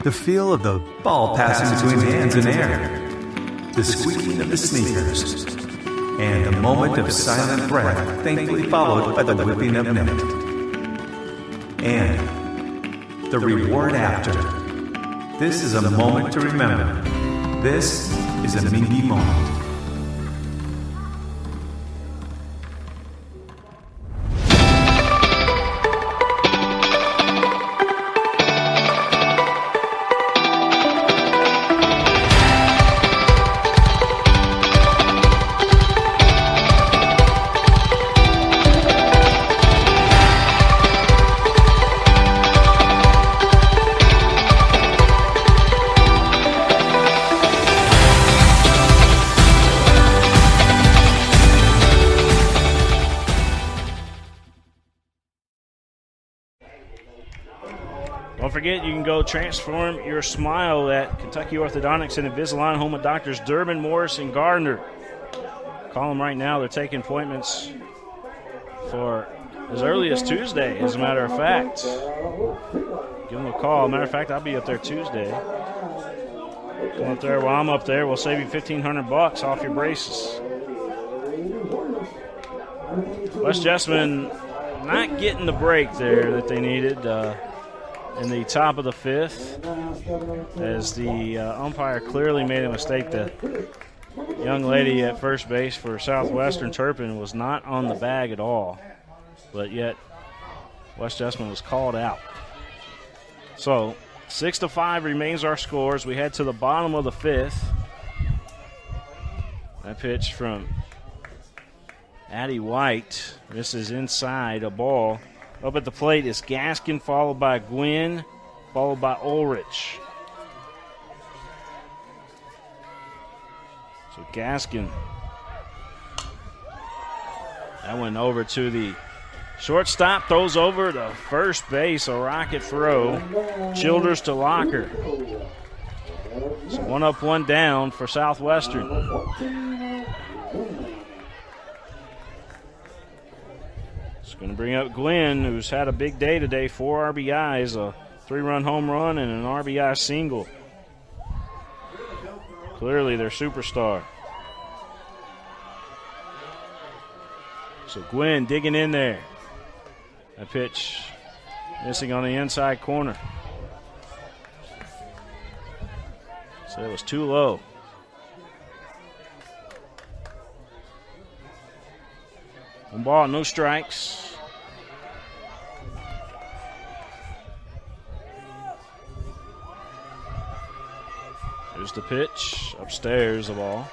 The feel of the ball passing between hands and air. The squeaking of the sneakers. And a moment of silent breath, thankfully followed by the whipping of net. And the reward after. This is a moment to remember. This is a Mingy moment. forget, you can go transform your smile at Kentucky Orthodontics and Invisalign, home of Doctors Durbin, Morris, and Gardner. Call them right now. They're taking appointments for as early as Tuesday, as a matter of fact. Give them a call. Matter of fact, I'll be up there Tuesday. Come up there while I'm up there. We'll save you $1,500 off your braces. West Jessamine not getting the break there that they needed in the top of the fifth, as the umpire clearly made a mistake. The young lady at first base for Southwestern, Turpin, was not on the bag at all, but yet West Jessamine was called out. So 6-5 remains our scores. We head to the bottom of the fifth. That pitch from Addie White. This is inside a ball. Up at the plate is Gaskin, followed by Gwynn, followed by Ulrich. So Gaskin. That went over to the shortstop, throws over to first base, a rocket throw. Childers to Locker. So 1 up, 1 down for Southwestern. It's going to bring up Glenn, who's had a big day today. 4 RBIs, a 3-run home run, and an RBI single. Clearly their superstar. So Gwen digging in there. That pitch missing on the inside corner. So it was too low. One ball, no strikes. There's the pitch, upstairs, the ball.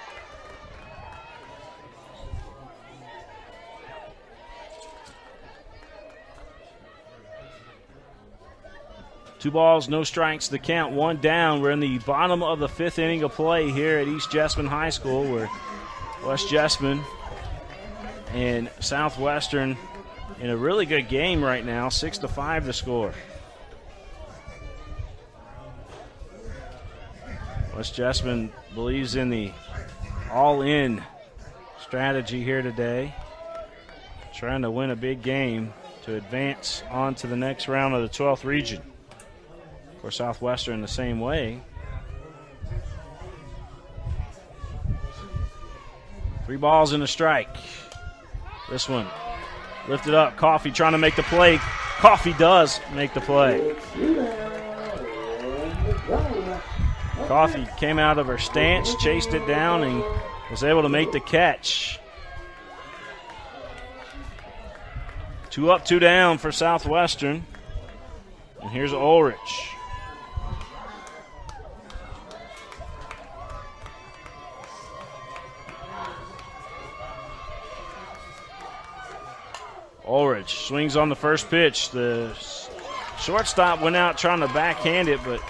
Two balls, no strikes, the count, 1 down. We're in the bottom of the 5th inning of play here at East Jessamine High School, where West Jessamine and Southwestern in a really good game right now. 6-5 the score. West Jessamine believes in the all-in strategy here today, trying to win a big game to advance on to the next round of the 12th region. For Southwestern the same way. 3 balls and a strike. This one lifted up. Coffey trying to make the play. Coffey does make the play. Coffey came out of her stance, chased it down, and was able to make the catch. 2 up, 2 down for Southwestern. And here's Ulrich. Ulrich swings on the first pitch. The shortstop went out trying to backhand it, but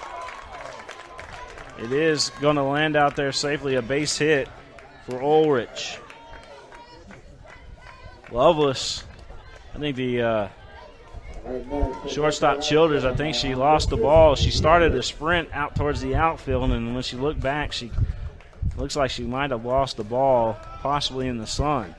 it is going to land out there safely. A base hit for Ulrich. Loveless, I think the shortstop Childers, I think she lost the ball. She started a sprint out towards the outfield, and when she looked back, she looks like she might have lost the ball, possibly in the sun.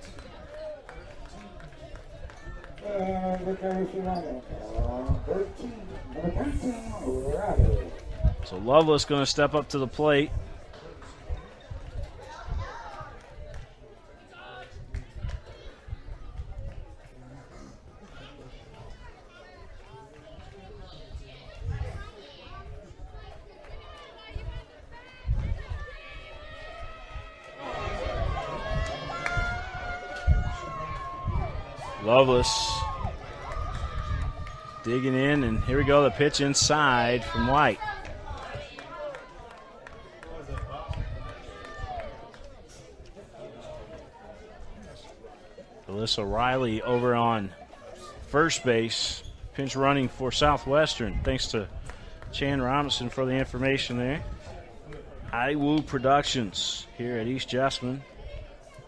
So Loveless going to step up to the plate. Loveless digging in, and here we go, the pitch inside from White. Alyssa Riley over on first base, pinch running for Southwestern. Thanks to Chan Robinson for the information there. IWU Productions here at East Jessamine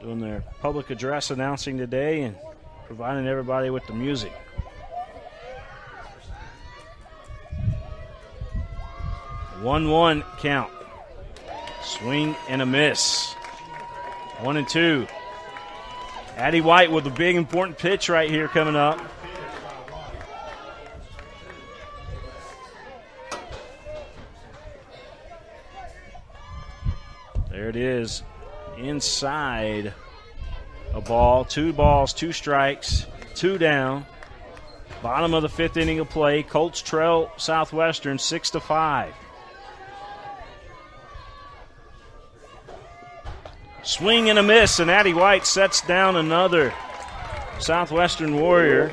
doing their public address announcing today and providing everybody with the music. 1-1 count. Swing and a miss. 1-2. Addie White with a big important pitch right here coming up. There it is. Inside a ball. 2 balls, 2 strikes, 2 down. Bottom of the 5th inning of play. Colts trail Southwestern 6-5. Swing and a miss, and Addie White sets down another Southwestern Warrior.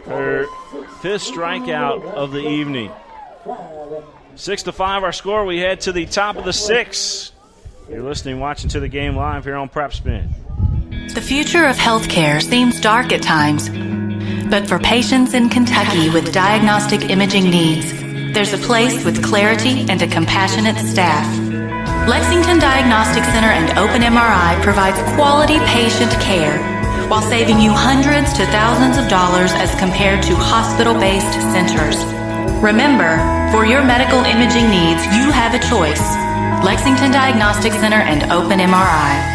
Her 5th strikeout of the evening. 6-5 our score. We head to the top of the 6th. You're listening, watching to the game live here on Prep Spin. The future of healthcare seems dark at times, but for patients in Kentucky with diagnostic imaging needs, there's a place with clarity and a compassionate staff. Lexington Diagnostic Center and Open MRI provides quality patient care while saving you hundreds to thousands of dollars as compared to hospital-based centers. Remember, for your medical imaging needs, you have a choice. Lexington Diagnostic Center and Open MRI.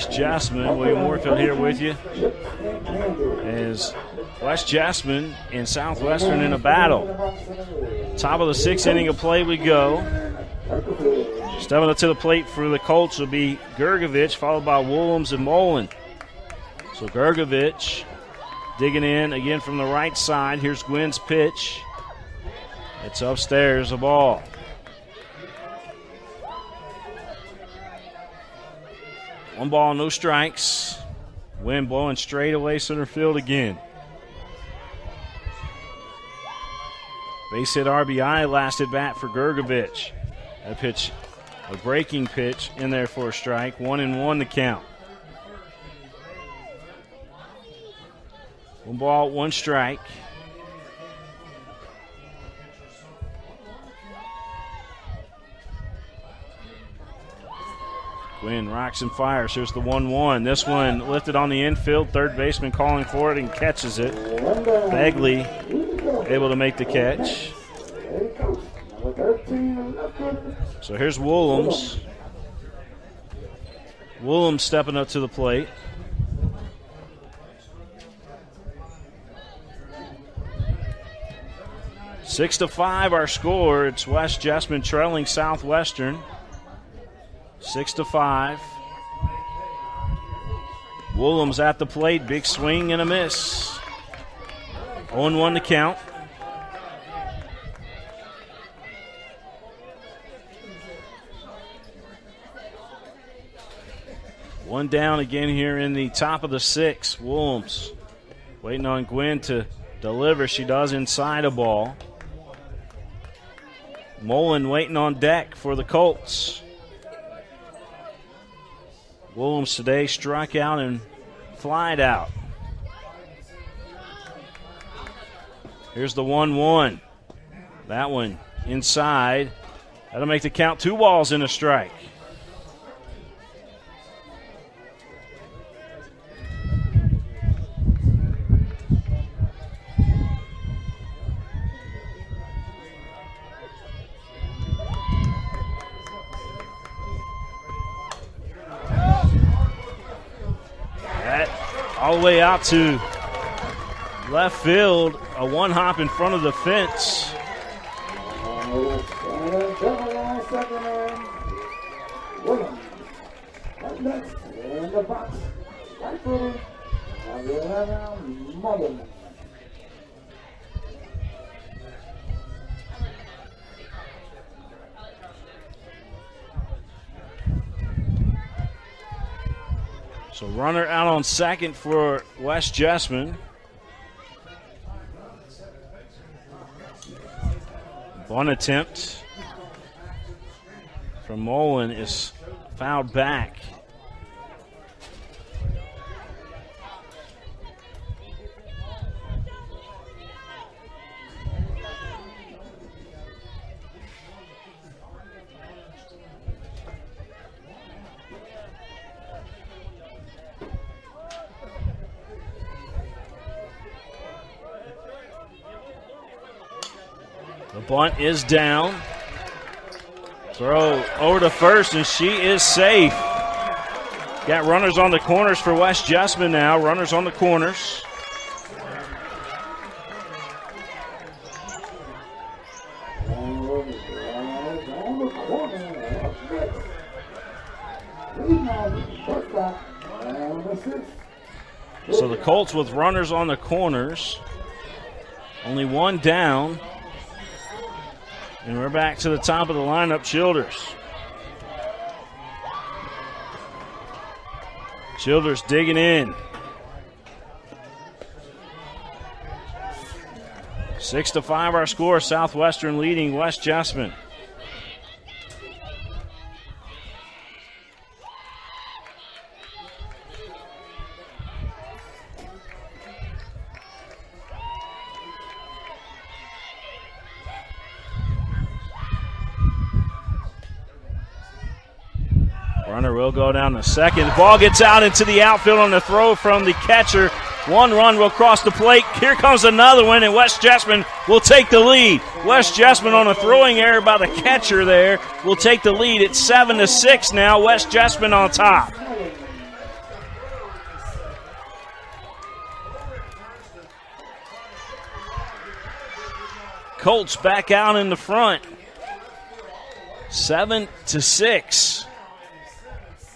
Jessamine, William Warfield here with you as West Jessamine and Southwestern in a battle. Top of the 6th inning of play we go. Stepping up to the plate for the Colts will be Gergovich, followed by Willems and Mullen. So Gergovich digging in again from the right side. Here's Gwynn's pitch. It's upstairs, a ball. One ball, no strikes. Wind blowing straight away center field again. Base hit RBI last at bat for Gergovich. That pitch, a breaking pitch in there for a strike. 1-1 the count. 1 ball, 1 strike. Gwynn rocks and fires. Here's the 1-1. This one lifted on the infield. Third baseman calling for it and catches it. Begley able to make the catch. So here's Willems. Willems stepping up to the plate. Six to 5 our score. It's West Jessamine trailing Southwestern. 6-5. Willems at the plate. Big swing and a miss. 0-1 to count. One down again here in the top of the 6th. Willems waiting on Gwynn to deliver. She does inside a ball. Mullen waiting on deck for the Colts. Willems today struck out and flied out. Here's the 1-1. That one inside. That'll make the count 2 balls and a strike. All the way out to left field, a one-hop in front of the fence. Number 11, Mullen. So runner out on second for West Jessamine. Bunt attempt from Mullen is fouled back. The bunt is down. Throw over to first, and she is safe. Got runners on the corners for West Jessamine now. Runners on the corners. So the Colts with runners on the corners. Only one down. And we're back to the top of the lineup, Childers. Childers digging in. 6-5 our score. Southwestern leading West Jessamine. Runner will go down to second. The ball gets out into the outfield on the throw from the catcher. One run will cross the plate. Here comes another one, and West Jessamine will take the lead. West Jessamine on a throwing error by the catcher there will take the lead. It's 7-6 now. West Jessamine on top. Colts back out in the front. 7-6.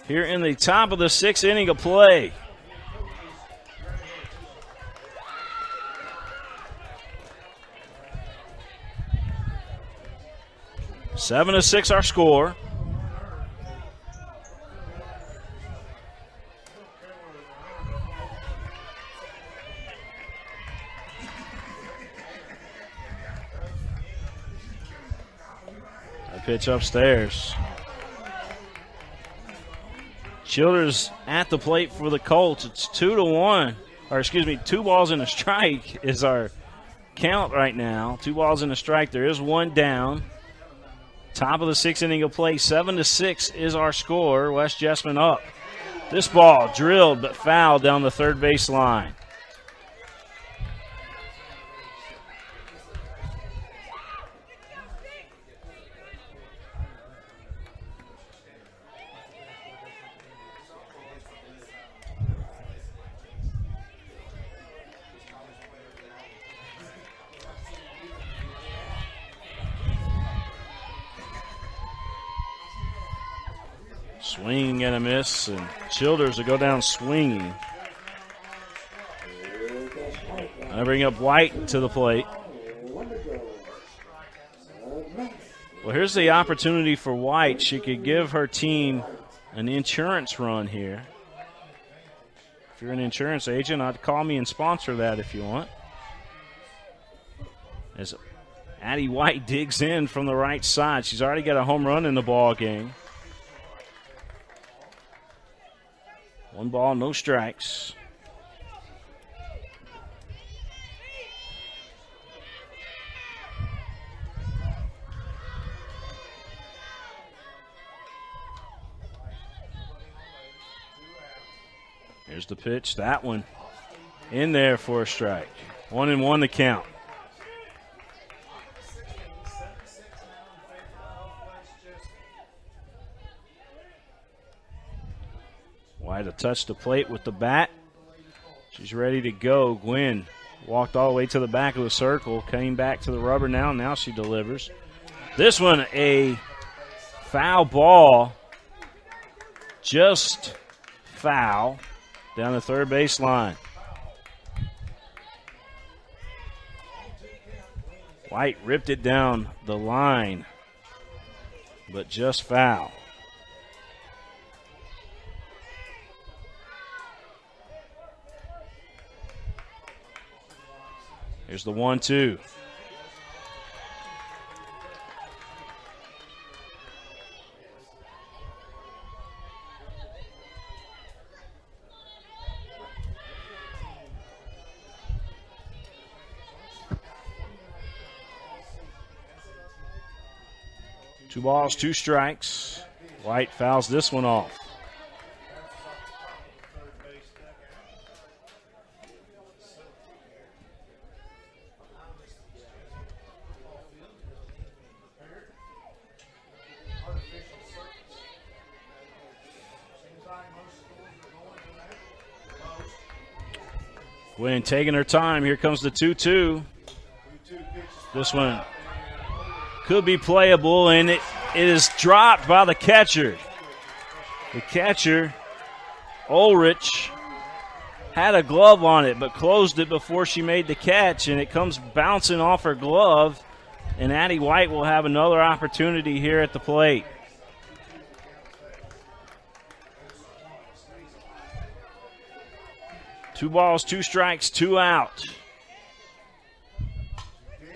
Here in the top of the sixth inning of play. Seven to 6 our score. A pitch upstairs. Childers at the plate for the Colts. It's 2-1. Or excuse me, 2 balls and a strike is our count right now. 2 balls and a strike. There is one down. Top of the sixth inning of play. 7-6 is our score. West Jessamine up. This ball drilled but fouled down the third base line. Swing and a miss, and Childers will go down swinging. I bring up White to the plate. Well, here's the opportunity for White. She could give her team an insurance run here. If you're an insurance agent, I'd call me and sponsor that if you want. As Addie White digs in from the right side. She's already got a home run in the ball game. 1 ball, no strikes. Here's the pitch. That one in there for a strike. 1-1 the count. White to touch the plate with the bat. She's ready to go. Gwynn walked all the way to the back of the circle, came back to the rubber now. Now she delivers. This one a foul ball. Just foul down the third base line. White ripped it down the line, but just foul. Here's the 1-2. Two balls, two strikes. White fouls this one off. Gwen taking her time. Here comes the 2-2. This one could be playable, and it is dropped by the catcher. The catcher, Ulrich, had a glove on it but closed it before she made the catch, and it comes bouncing off her glove, and Addie White will have another opportunity here at the plate. Two balls, two strikes, two out.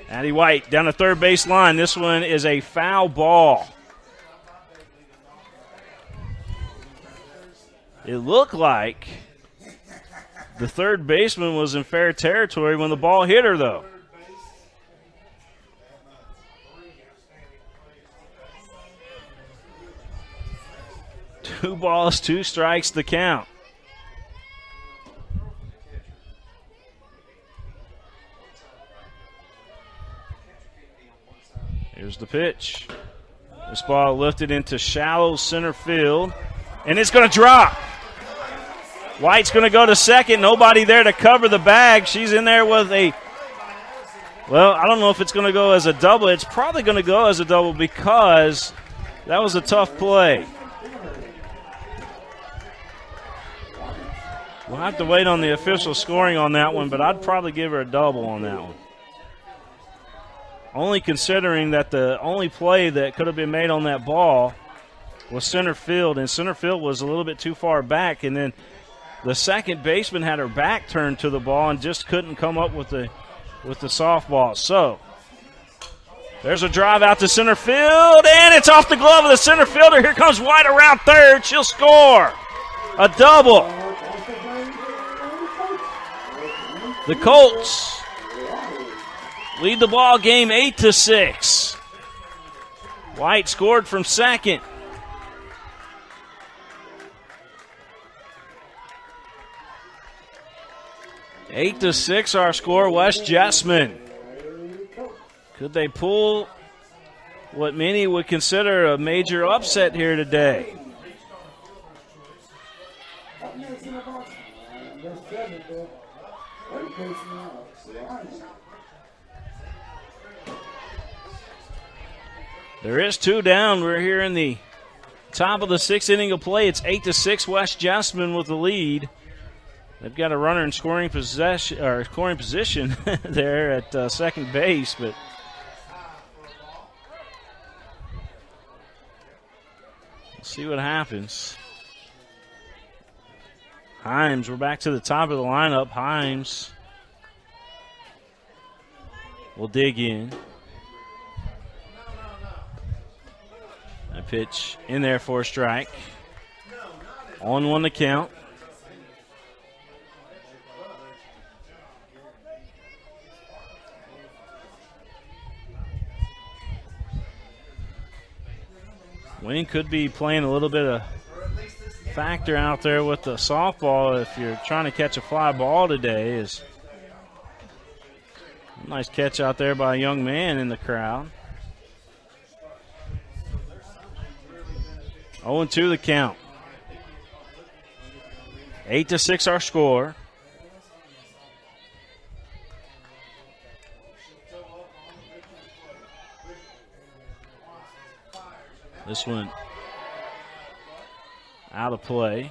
Addie White down the third base line. This one is a foul ball. It looked like the third baseman was in fair territory when the ball hit her, though. Two balls, two strikes, the count. Here's the pitch. This ball lifted into shallow center field, and it's going to drop. White's going to go to second. Nobody there to cover the bag. She's in there with a, well, I don't know if it's going to go as a double. It's probably going to go as a double because that was a tough play. We'll have to wait on the official scoring on that one, but I'd probably give her a double on that one. Only considering that the only play that could have been made on that ball was center field, and center field was a little bit too far back, and then the second baseman had her back turned to the ball and just couldn't come up with the softball. So there's a drive out to center field, and it's off the glove of the center fielder. Here comes White around third. She'll score a double. The Colts lead the ball game 8-6. White scored from second. 8-6 our score. West Jessamine. Could they pull what many would consider a major upset here today? There is two down. We're here in the top of the sixth inning of play. It's 8-6 West Jessamine with the lead. They've got a runner in scoring position there at second base, but we'll see what happens. Himes, we're back to the top of the lineup. Himes will dig in. A pitch in there for a strike. On one to count. Wayne could be playing a little bit of factor out there with the softball if you're trying to catch a fly ball today. Is a nice catch out there by a young man in the crowd. 0-2 the count. 8-6 our score. This one out of play.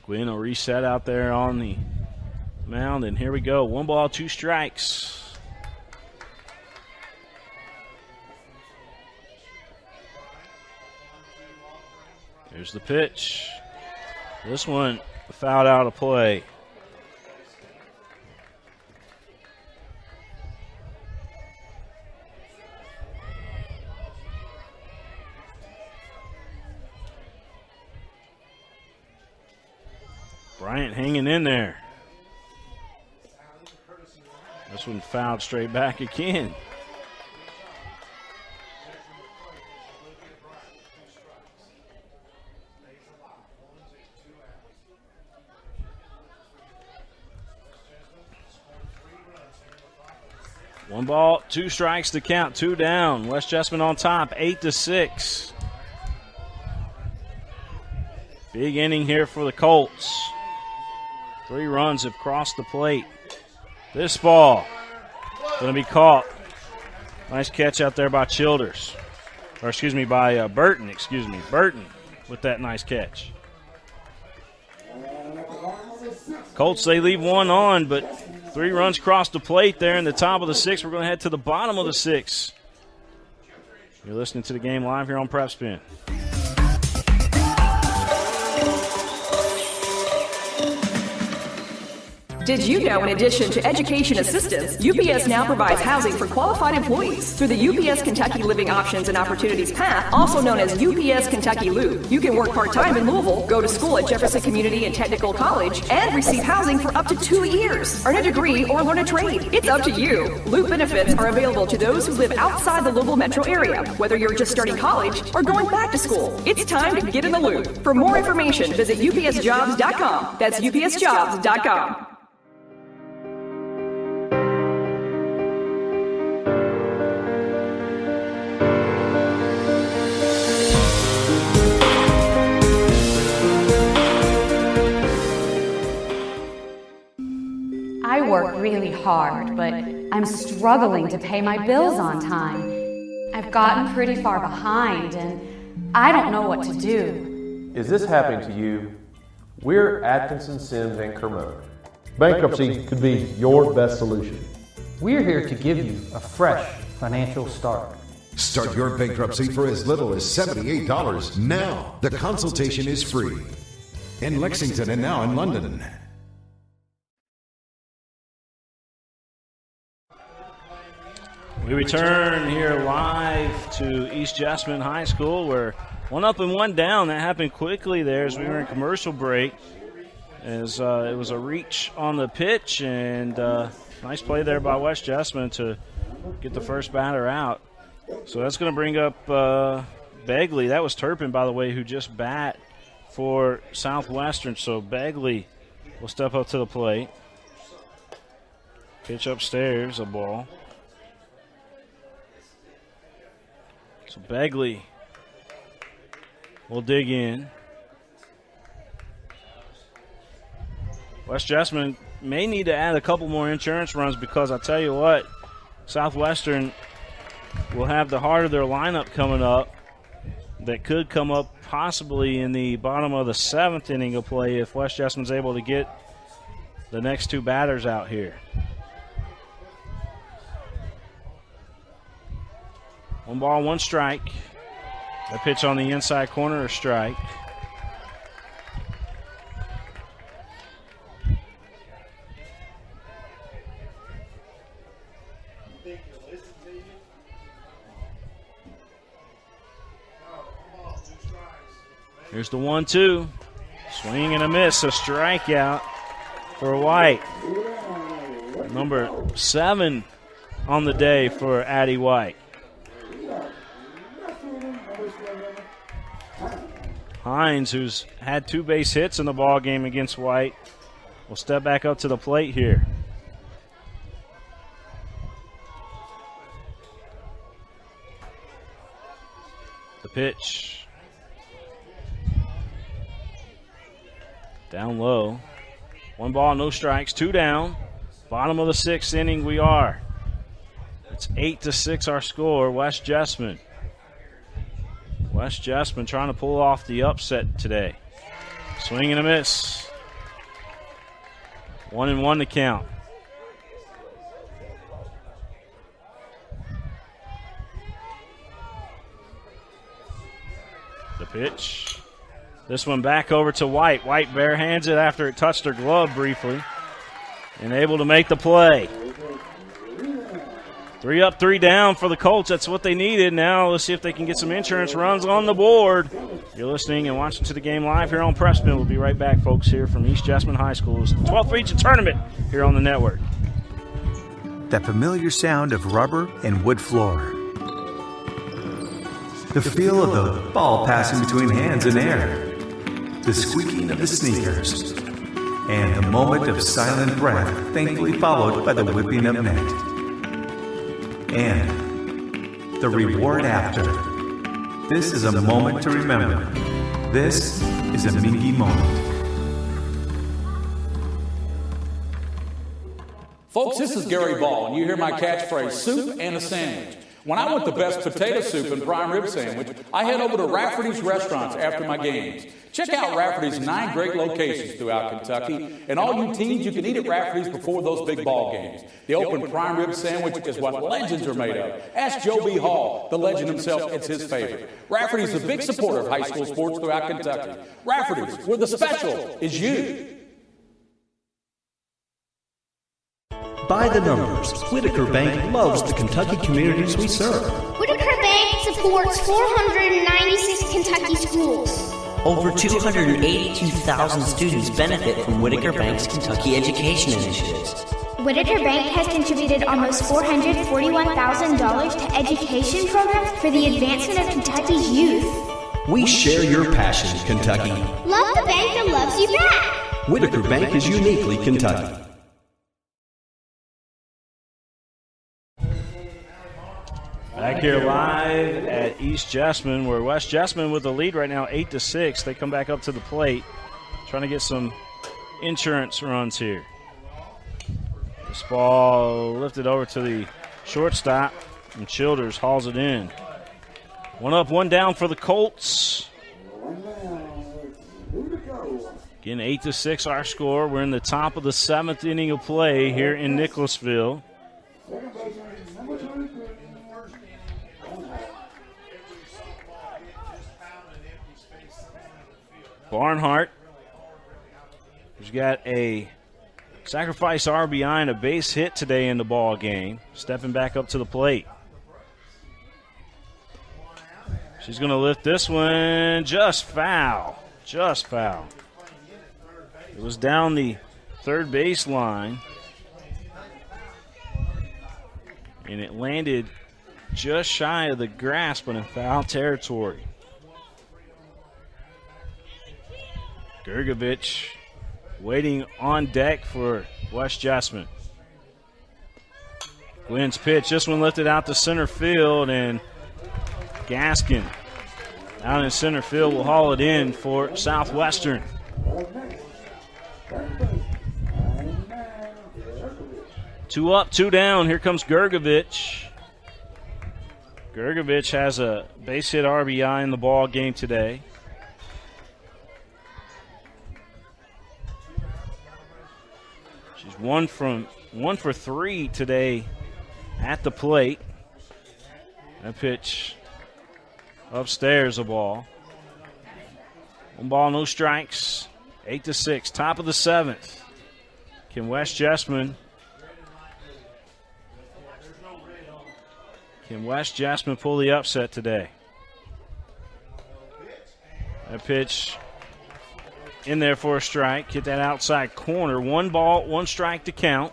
Gwynn will reset out there on the mound, and here we go. 1 ball, 2 strikes. Here's the pitch. This one fouled out of play. Bryant hanging in there. This one fouled straight back again. One ball, 2 strikes to count, 2 down. West Jessamine on top, 8-6. Big inning here for the Colts. 3 runs have crossed the plate. This ball going to be caught. Nice catch out there by Childers. Or excuse me, by Burton, Burton with that nice catch. Colts, they leave 1 on, but 3 runs crossed the plate there in the top of the 6th. We're going to head to the bottom of the 6th. You're listening to the game live here on Prep Spin. Did you know, in addition to education assistance, UPS now provides housing for qualified employees through the UPS Kentucky Living Options and Opportunities Path, also known as UPS Kentucky Loop. You can work part-time in Louisville, go to school at Jefferson Community and Technical College, and receive housing for up to 2 years. Earn a degree or learn a trade. It's up to you. Loop benefits are available to those who live outside the Louisville metro area, whether you're just starting college or going back to school. It's time to get in the loop. For more information, visit upsjobs.com. That's upsjobs.com. I work really hard, but I'm struggling to pay my bills on time. I've gotten pretty far behind, and I don't know what to do. Is this happening to you? We're Atkinson, Sims, and Kermode. Bankruptcy could be your best solution. We're here to give you a fresh financial start. Start your bankruptcy for as little as $78 now. The consultation is free. In Lexington and now in London. We return here live to East Jessamine High School. We're 1 up and 1 down. That happened quickly there as we were in commercial break. As it was a reach on the pitch, and nice play there by West Jessamine to get the first batter out. So that's going to bring up Begley. That was Turpin, by the way, who just bat for Southwestern. So Begley will step up to the plate. Pitch upstairs, a ball. So Begley will dig in. West Jessamine may need to add a couple more insurance runs because I tell you what, Southwestern will have the heart of their lineup coming up that could come up possibly in the bottom of the 7th inning of play if West Jessamine's able to get the next 2 batters out here. 1 ball, 1 strike. That pitch on the inside corner, a strike. Here's the 1-2. Swing and a miss, a strikeout for White. Number 7 on the day for Addie White. Hines, who's had 2 base hits in the ball game against White, will step back up to the plate here. The pitch. Down low. 1 ball, no strikes, 2 down. Bottom of the 6th inning we are. It's 8-6 our score, West Jessamine. West Jessamine trying to pull off the upset today. Swing and a miss. 1-1 to count. The pitch. This one back over to White. White barehands it after it touched her glove briefly. And able to make the play. 3 up, 3 down for the Colts. That's what they needed. Now let's see if they can get some insurance runs on the board. You're listening and watching to the game live here on Preston. We'll be right back, folks, here from East Jessamine High School's 12th region tournament here on the network. That familiar sound of rubber and wood floor. The feel of the ball passing between hands and air. The squeaking of the sneakers. And the moment of silent breath, thankfully followed by the whipping of net. And the reward after. This is a moment to remember. This is a Mingy moment. Folks, this is Gary Ball, and you hear my catchphrase, soup and a sandwich. When I want the best potato soup and prime rib sandwich, I head over to Rafferty's Restaurants after my games. Check out Rafferty's 9 great locations throughout Kentucky, and all you teens, you can eat at Rafferty's before those big ball games. The open prime rib sandwich is what legends are made of. Ask Joe B. Hall, the legend himself, it's his favorite. Rafferty's is a big supporter of high school sports throughout Kentucky. Rafferty's, where the special is you. By the numbers, Whitaker Bank loves the Kentucky communities we serve. Whitaker Bank supports 496 Kentucky schools. Over 282,000 students benefit from Whitaker Bank's Kentucky education initiatives. Whitaker Bank has contributed almost $441,000 to education programs for the advancement of Kentucky's youth. We share your passion, Kentucky. Love the bank that loves you back. Whitaker Bank is uniquely Kentucky. Back here live at East Jessamine, where West Jessamine with the lead right now, 8-6. They come back up to the plate, trying to get some insurance runs here. This ball lifted over to the shortstop, and Childers hauls it in. 1 up, 1 down for the Colts. Again, 8-6 our score. We're in the top of the 7th inning of play here in Nicholasville. Barnhart, who's got a sacrifice RBI and a base hit today in the ball game, stepping back up to the plate. She's going to lift this one, just foul. Just foul. It was down the third base line, and it landed just shy of the grass, but in foul territory. Gergovich waiting on deck for West Jessamine. Gwynn's pitch, this one lifted out to center field, and Gaskin out in center field will haul it in for Southwestern. 2 up, 2 down. Here comes Gergovich. Gergovich has a base hit RBI in the ball game today. She's 1 for 3 today at the plate. That pitch upstairs, a ball. 1 ball, no strikes. 8-6, top of the 7th. Can West Jessamine pull the upset today? That pitch in there for a strike. Hit that outside corner. 1 ball, 1 strike to count.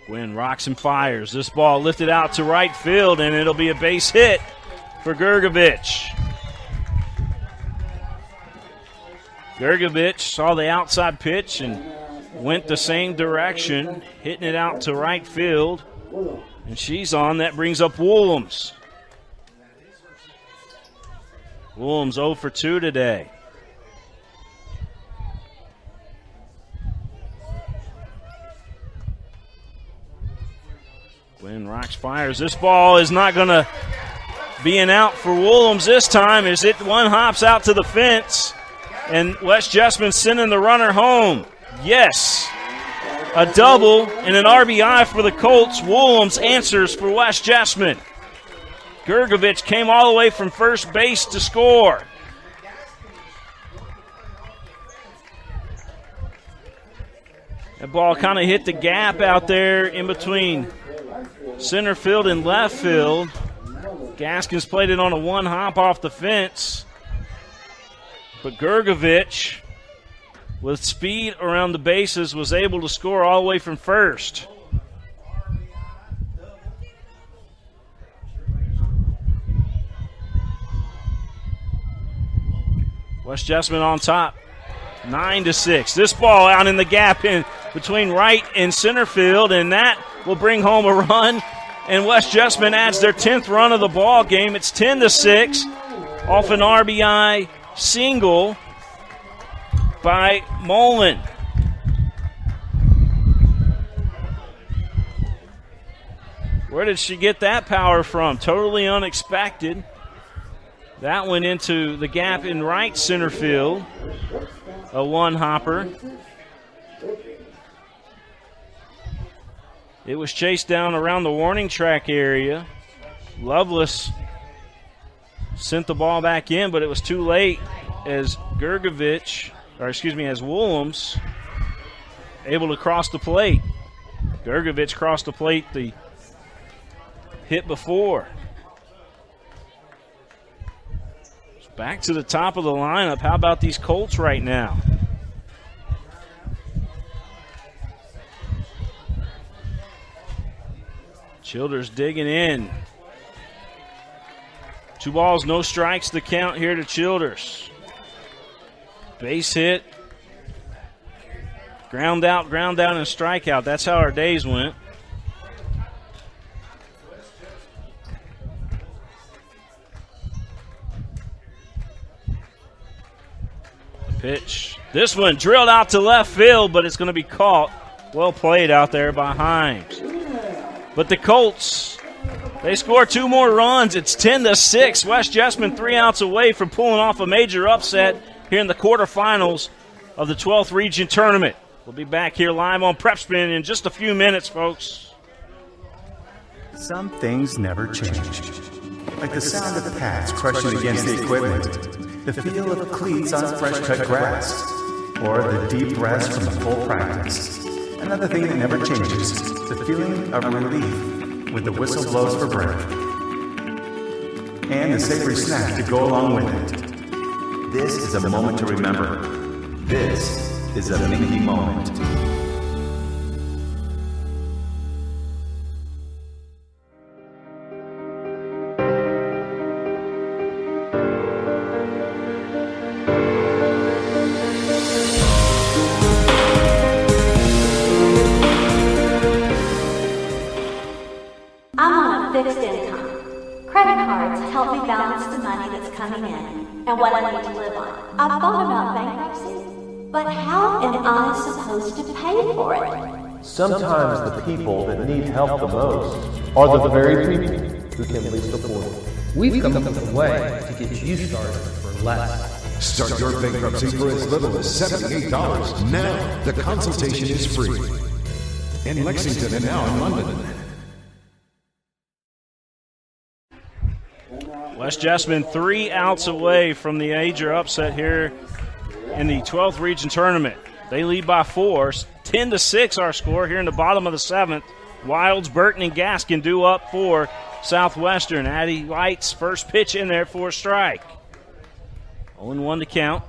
Gwynn rocks and fires. This ball lifted out to right field, and it'll be a base hit for Gergovich. Gergovich saw the outside pitch and went the same direction, hitting it out to right field. And she's on. That brings up Woolhams. Woolhams 0 for 2 today. Quinn Rocks fires. This ball is not going to be an out for Woolhams this time as it one hops out to the fence. And West Jessamine sending the runner home. Yes. A double and an RBI for the Colts. Woolhams answers for West Jessamine. Gergovich came all the way from first base to score. That ball kind of hit the gap out there in between center field and left field. Gaskins played it on a one hop off the fence. But Gergovich, with speed around the bases, was able to score all the way from first. West Jessamine on top, 9-6. This ball out in the gap in between right and center field, and that will bring home a run. And West Jessamine adds their 10th run of the ball game. It's 10-6 off an RBI single by Mullen. Where did she get that power from? Totally unexpected. That went into the gap in right center field. A one-hopper. It was chased down around the warning track area. Lovelace sent the ball back in, but it was too late as as Woolhams able to cross the plate. Gergovich crossed the plate the hit before. So back to the top of the lineup. How about these Colts right now? Childers digging in. 2 balls, no strikes to count here to Childers. Base hit. Ground out, and strikeout. That's how our days went. The pitch. This one drilled out to left field, but it's going to be caught. Well played out there by Himes. But the Colts, they score 2 more runs. It's 10-6. West Jessamine 3 outs away from pulling off a major upset here in the quarterfinals of the 12th region tournament. We'll be back here live on Prep Spin in just a few minutes, folks. Some things never change. Like the sound of pads crushing against the equipment, the feel of cleats on fresh-cut grass, or the deep rest from a full practice. Another thing that never changes, the feeling of relief when the whistle blows for break. And the savory snack to go along with it. This is a moment to remember. This is a Minky moment. Fixed income. Credit cards help me balance the money that's coming in and what I need to live on. I've thought about bankruptcy, but how am I supposed to pay for it? Sometimes the people that need help the most are the very people who can least afford it. We've come up with a way to get you started for less. Start your bankruptcy for as little as $78. Now, the consultation is free. In Lexington and now in London. West Jessamine 3 outs away from the major upset here in the 12th region tournament. They lead by 4. 10-6 our score here in the bottom of the 7th. Wilds, Burton, and Gaskin due up for Southwestern. Addie White's first pitch in there for a strike. 0-1 to count.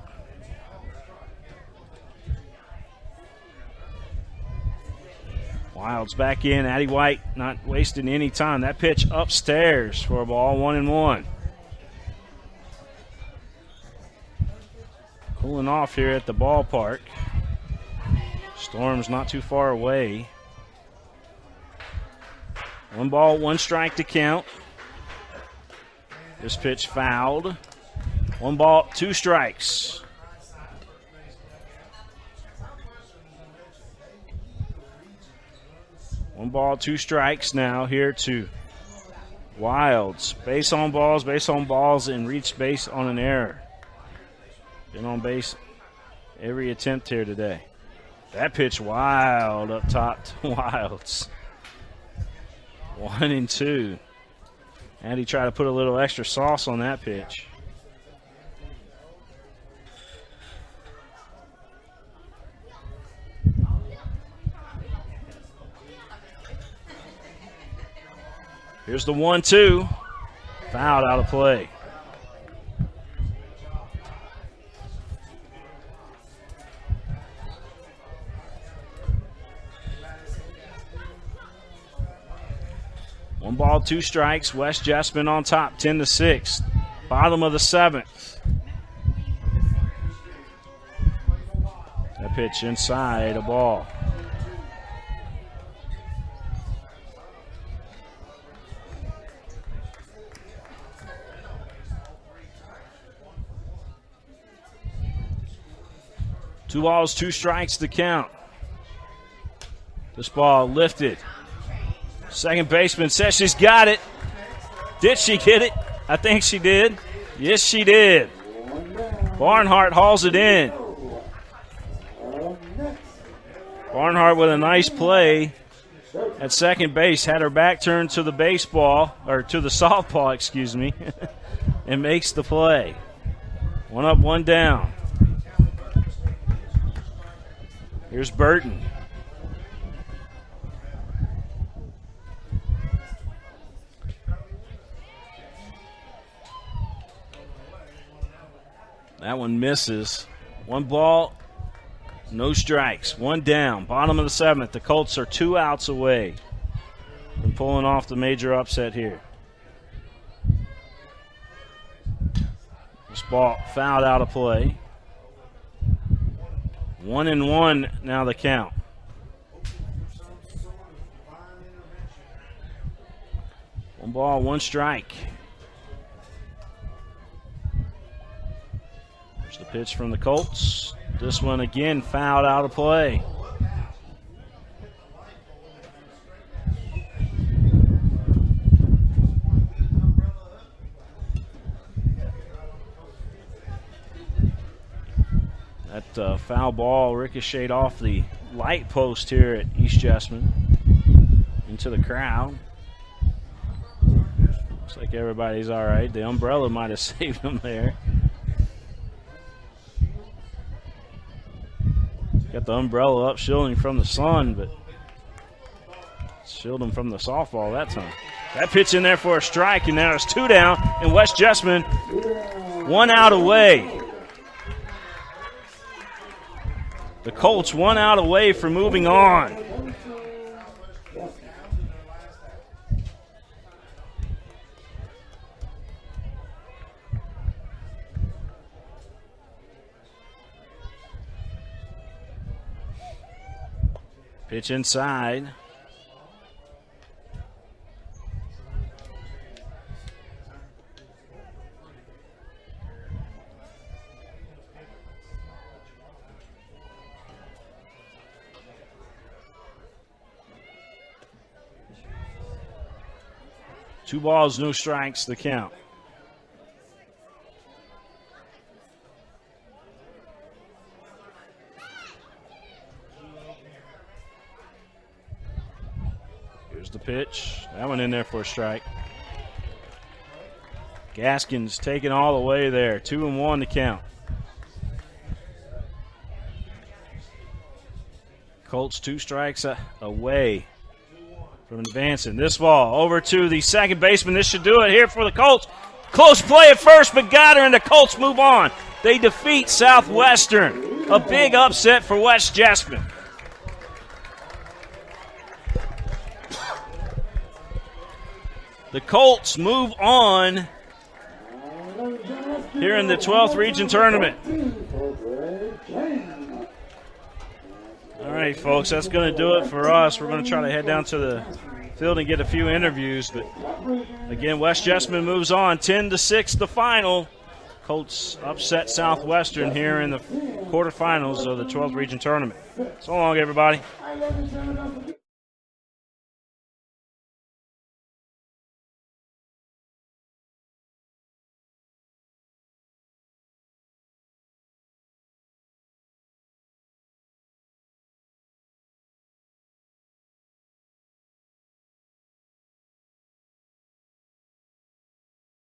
Wilds back in. Addie White not wasting any time. That pitch upstairs for a ball, 1-1. Cooling off here at the ballpark. Storm's not too far away. 1 ball, 1 strike to count. This pitch fouled. 1 ball, 2 strikes. ball, 2 strikes now here to Wilds. Base on balls, and reach base on an error. Been on base every attempt here today. That pitch wild up top to Wilds. 1-2. And he tried to put a little extra sauce on that pitch. Here's the 1-2. Fouled out of play. One ball, 2 strikes. West Jessamine on top, 10-6. Bottom of the 7th. That pitch inside a ball. Two balls, 2 strikes to count. This ball lifted. Second baseman says she's got it. Did she get it? I think she did. Yes, she did. Barnhart hauls it in. Barnhart with a nice play at second base. Had her back turned to the baseball, or to the softball, excuse me, and makes the play. 1 up, 1 down. Here's Burton. That one misses. 1 ball, no strikes. 1 down. Bottom of the 7th. The Colts are 2 outs away from pulling off the major upset here. This ball fouled out of play. 1-1 now the count. One ball, 1 strike. There's the pitch from the Colts. This one again fouled out of play. That foul ball ricocheted off the light post here at East Jessamine into the crowd. Looks like everybody's all right. The umbrella might have saved them there. Got the umbrella up, shielding from the sun, but shielding from the softball that time. That pitch in there for a strike, and now it's 2 down, and West Jessamine 1 out away. The Colts 1 out away from moving on. Pitch inside. Two balls, no strikes, the count. Here's the pitch. That one in there for a strike. Gaskins taking all the way there. 2-1 to count. Colts 2 strikes away from advancing. This ball over to the second baseman. This should do it here for the Colts. Close play at first, but got her, and the Colts move on. They defeat Southwestern. A big upset for West Jessamine. The Colts move on here in the 12th region tournament. All right, folks, that's going to do it for us. We're going to try to head down to the field and get a few interviews. But, again, West Jessamine moves on 10-6 the final. Colts upset Southwestern here in the quarterfinals of the 12th region tournament. So long, everybody.